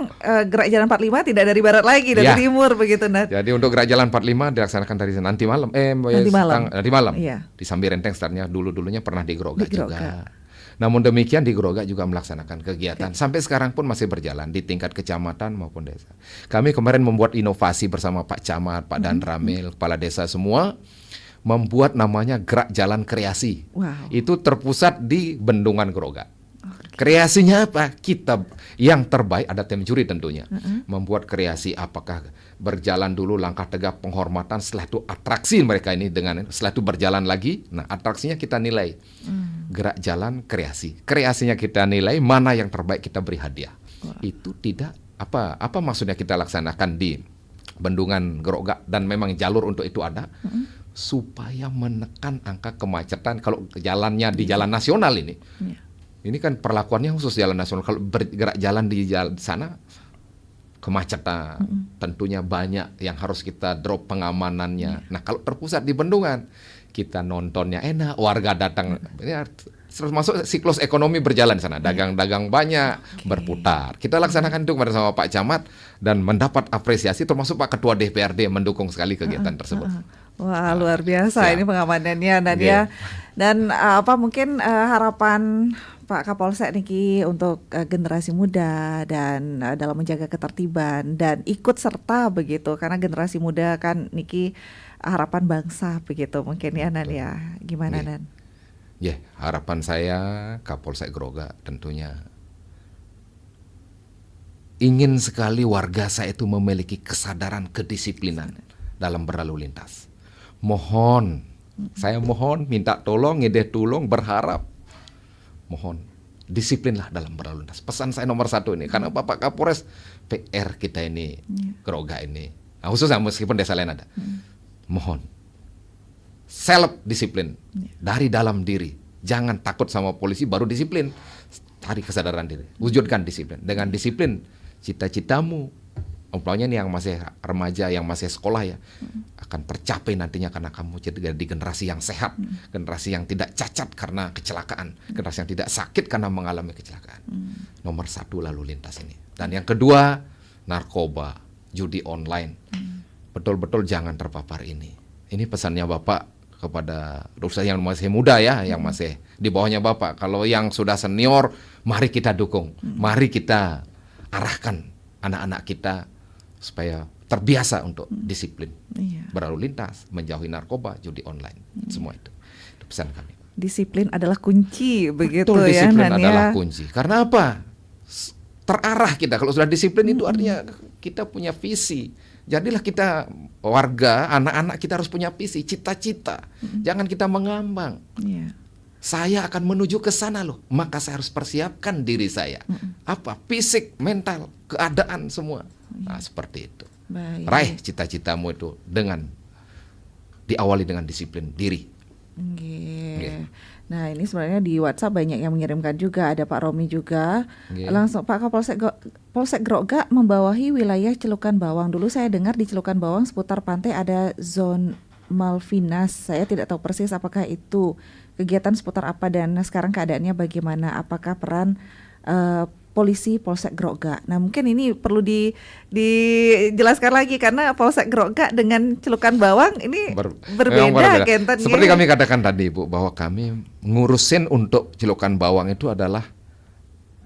Gerak Jalan 45 tidak dari barat lagi, dari Iya. timur begitu Nat. Jadi untuk Gerak Jalan 45 dilaksanakan dari nanti malam. Nanti malam. Iya. Di Sambirenteng startnya dulunya pernah di Groga Di Groga. juga. Namun demikian di Groga juga melaksanakan kegiatan. Sampai sekarang pun masih berjalan di tingkat kecamatan maupun desa. Kami kemarin membuat inovasi bersama Pak Camat, Pak Dan Ramil, kepala desa semua, membuat namanya Gerak Jalan Kreasi. Wow. Itu terpusat di Bendungan Groga. Kreasinya apa? Kita yang terbaik, ada tim juri tentunya. Membuat kreasi apakah berjalan dulu langkah tegap penghormatan, setelah itu atraksi mereka ini setelah itu berjalan lagi. Nah, atraksinya kita nilai. Gerak jalan kreasi. Kreasinya kita nilai, mana yang terbaik kita beri hadiah. Itu tidak apa maksudnya kita laksanakan di Bendungan Groga dan memang jalur untuk itu ada. Supaya menekan angka kemacetan kalau jalannya di jalan nasional ini. Iya. Ini kan perlakuannya khusus jalan nasional. Kalau bergerak jalan di jalan sana, kemacetan. Tentunya banyak yang harus kita drop pengamanannya. Nah, kalau terpusat di Bendungan, kita nontonnya enak, warga datang. Ini termasuk siklus ekonomi berjalan di sana. Dagang-dagang banyak, berputar. Kita laksanakan itu bersama Pak Camat dan mendapat apresiasi, termasuk Pak Ketua DPRD mendukung sekali kegiatan tersebut. Wah, luar biasa Siap. ini pengamanannya Nadia. Dan mungkin harapan Pak Kapolsek Niki untuk generasi muda dan dalam menjaga ketertiban dan ikut serta begitu, karena generasi muda kan Niki harapan bangsa begitu mungkin ya Nan ya. Gimana Nggih. Nan? Ya, harapan saya Kapolsek Groga tentunya ingin sekali warga saya itu memiliki kesadaran kedisiplinan dalam berlalu lintas. Saya mohon, minta tolong, ngedeh tulung, berharap, mohon disiplinlah dalam berlalu lintas. Pesan saya nomor satu ini, karena Bapak Kapolres PR kita ini, Groga ini, nah, khususnya meskipun desa lain ada, mohon self disiplin dari dalam diri. Jangan takut sama polisi baru disiplin. Cari kesadaran diri, wujudkan disiplin. Dengan disiplin, cita-citamu, umpamanya nih yang masih remaja, yang masih sekolah ya, akan tercapai nantinya karena kamu jadi generasi yang sehat, generasi yang tidak cacat karena kecelakaan, generasi yang tidak sakit karena mengalami kecelakaan. Nomor 1 lalu lintas ini. Dan yang kedua, narkoba, judi online. Betul-betul jangan terpapar ini. Ini pesannya Bapak kepada dosa yang masih muda ya, yang masih di bawahnya Bapak. Kalau yang sudah senior, mari kita dukung, mari kita arahkan anak-anak kita supaya terbiasa untuk disiplin berlalu lintas, menjauhi narkoba, judi online, semua itu pesan kami. Disiplin adalah kunci, begitu Betul, ya, disiplin Nan, adalah ya. kunci. Karena apa? Terarah kita. Kalau sudah disiplin itu artinya kita punya visi. Jadilah kita warga, anak-anak kita harus punya visi, cita-cita. Jangan kita mengambang. Iya. Saya akan menuju ke sana loh. Maka saya harus persiapkan diri saya. Apa? Fisik, mental, keadaan semua. Nah, seperti itu. Baik. Raih cita-citamu itu dengan diawali dengan disiplin diri. Nggih. Nah, ini sebenarnya di WhatsApp banyak yang mengirimkan juga, ada Pak Romi juga. Nggih. Langsung Pak Polsek Grogga membawahi wilayah Celukan Bawang. Dulu saya dengar di Celukan Bawang seputar pantai ada zone Malvinas. Saya tidak tahu persis apakah itu kegiatan seputar apa dan sekarang keadaannya bagaimana. Apakah peran polisi Polsek Grogga. Nah, mungkin ini perlu dijelaskan lagi karena Polsek Grogga dengan Celukan Bawang ini berbeda. Kenten, Seperti kami katakan tadi Bu, bahwa kami ngurusin untuk Celukan Bawang itu adalah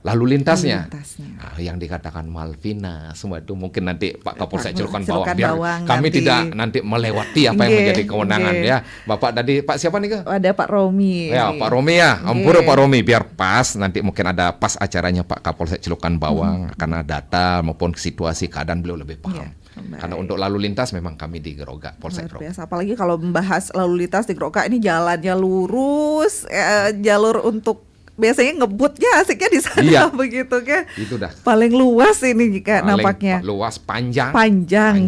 lalu lintasnya. Nah, yang dikatakan Malvina semua itu mungkin nanti Pak Kapolsek Celukan Bawang, biar kami nanti tidak nanti melewati apa yang menjadi kewenangan ya. Bapak tadi Pak siapa nih Kak? Ada Pak Romi. Ya Pak Romi ya, ampura Pak Romi, biar pas nanti mungkin ada pas acaranya Pak Kapolsek Celukan Bawang karena data maupun situasi keadaan beliau lebih paham. Karena untuk lalu lintas memang kami di Grogga, Polsek Luar Grogga. biasa, apalagi kalau membahas lalu lintas di Grogga ini jalannya lurus, jalur untuk biasanya ngebutnya asiknya di sana. Iya. Begitu kan. Itu dah. Paling luas ini jika Paling nampaknya. Luas, panjang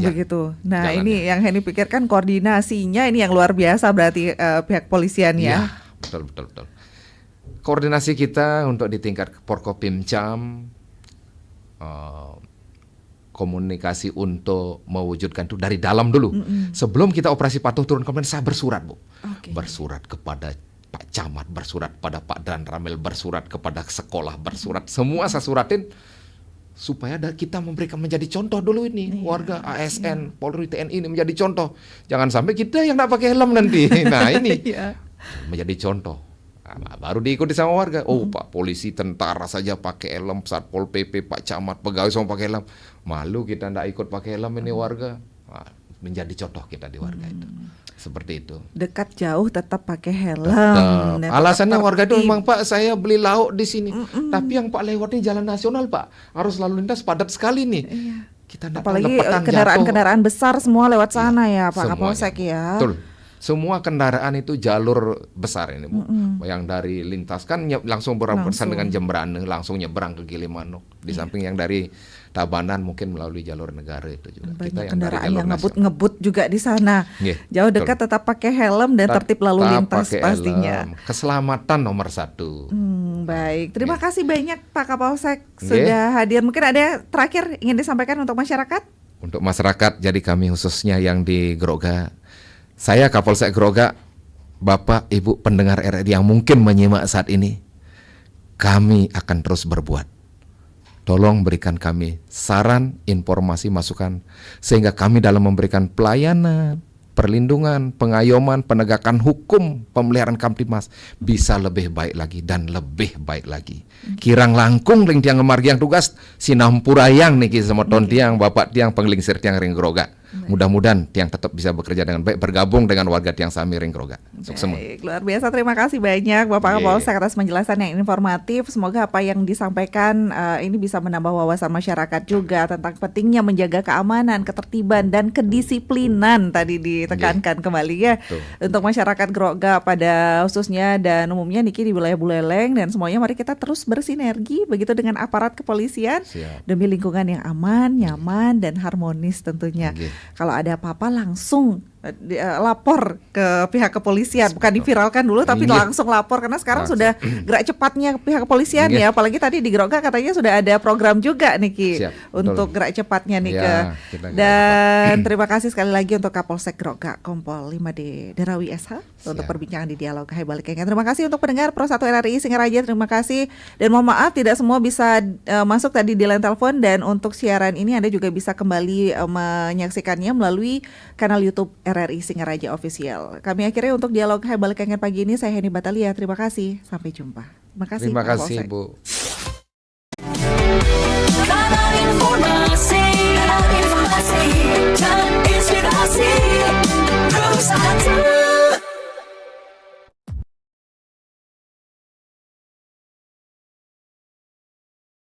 Begitu. Nah, jalannya. ini yang Henny pikirkan koordinasinya ini yang luar biasa berarti pihak polisian ya. Iya, betul. Koordinasi kita untuk di tingkat Porkopimcam, komunikasi untuk mewujudkan itu dari dalam dulu. Sebelum kita operasi patuh turun kemudian saya bersurat Bu. Bersurat kepada Pak Camat, bersurat pada Pak Dan Ramil, bersurat kepada sekolah, bersurat semua saya suratin supaya kita memberikan menjadi contoh dulu ini warga ASN, Polri, TNI ini menjadi contoh. Jangan sampai kita yang nggak pakai helm nanti. Nah ini menjadi contoh. Nah, baru diikuti sama warga. Oh Pak polisi, tentara saja pakai helm, Satpol PP, Pak Camat, pegawai semua pakai helm. Malu kita nggak ikut pakai helm ini warga. Nah, menjadi contoh kita di warga itu. Seperti itu. Dekat jauh tetap pakai helm. Dan alasannya warga itu memang Pak saya beli lauk di sini. Tapi yang Pak lewatnya jalan nasional Pak. Arus lalu lintas padat sekali nih. Iya. Kita apalagi kendaraan-kendaraan besar semua lewat sana ya Pak semuanya. Kapolsek ya. Betul. Semua kendaraan itu jalur besar ini Bu. Yang dari lintas kan langsung berurusan dengan Jembrane, langsung nyebrang ke Gilimanuk. Di samping yang dari Tabanan mungkin melalui jalur negara itu juga. Banyak kendaraan yang ngebut juga di sana. Jauh dekat tetap pakai helm dan tertib lalu lintas pastinya. Keselamatan nomor 1. Baik, terima kasih banyak Pak Kapolsek sudah hadir. Mungkin ada terakhir ingin disampaikan untuk masyarakat? Untuk masyarakat, jadi kami khususnya yang di Grogga, saya Kapolsek Grogga, Bapak Ibu pendengar RRI yang mungkin menyimak saat ini, kami akan terus berbuat. Tolong berikan kami saran, informasi, masukan sehingga kami dalam memberikan pelayanan, perlindungan, pengayoman, penegakan hukum, pemeliharaan Kamtibmas bisa lebih baik lagi dan lebih baik lagi. Kirang langkung ring tiang ngemargiang tugas sinampurayang niki sama ton tiang Bapak tiang penglingsir tiang ring Grogga. Mudah-mudahan tiang tetap bisa bekerja dengan baik, bergabung dengan warga tiang Sami ring Grogga. Baik, luar biasa, terima kasih banyak Bapak Kapolsek atas penjelasan yang informatif. Semoga apa yang disampaikan ini bisa menambah wawasan masyarakat juga tentang pentingnya menjaga keamanan, ketertiban dan kedisiplinan tadi ditekankan kembali ya. Untuk masyarakat Grogga pada khususnya dan umumnya niki di wilayah Buleleng dan semuanya mari kita terus bersinergi begitu dengan aparat kepolisian demi lingkungan yang aman, nyaman dan harmonis tentunya. Kalau ada apa-apa langsung lapor ke pihak kepolisian, bukan diviralkan dulu tapi Iya. langsung lapor karena sekarang Langsung. sudah gerak cepatnya pihak kepolisian Iya. ya, apalagi tadi di Grogak katanya sudah ada program juga nih Ki Siap, untuk betul. gerak cepatnya nih Iya, ke kita gerak dan terima kasih sekali lagi untuk Kapolsek Grogak Kompol 5D Derawi SH untuk Siap. perbincangan di dialog Hai Balik Kengken. Terima kasih untuk pendengar Pro 1 RRI Singaraja, terima kasih dan mohon maaf tidak semua bisa masuk tadi di line telepon, dan untuk siaran ini Anda juga bisa kembali menyaksikannya melalui kanal YouTube RRI Singaraja Official. Kami akhirnya untuk dialog Hai Balik Kengken pagi ini saya Heni Batalia. Terima kasih. Sampai jumpa. Terima kasih. Terima Pak kasih Kapolsek. Bu.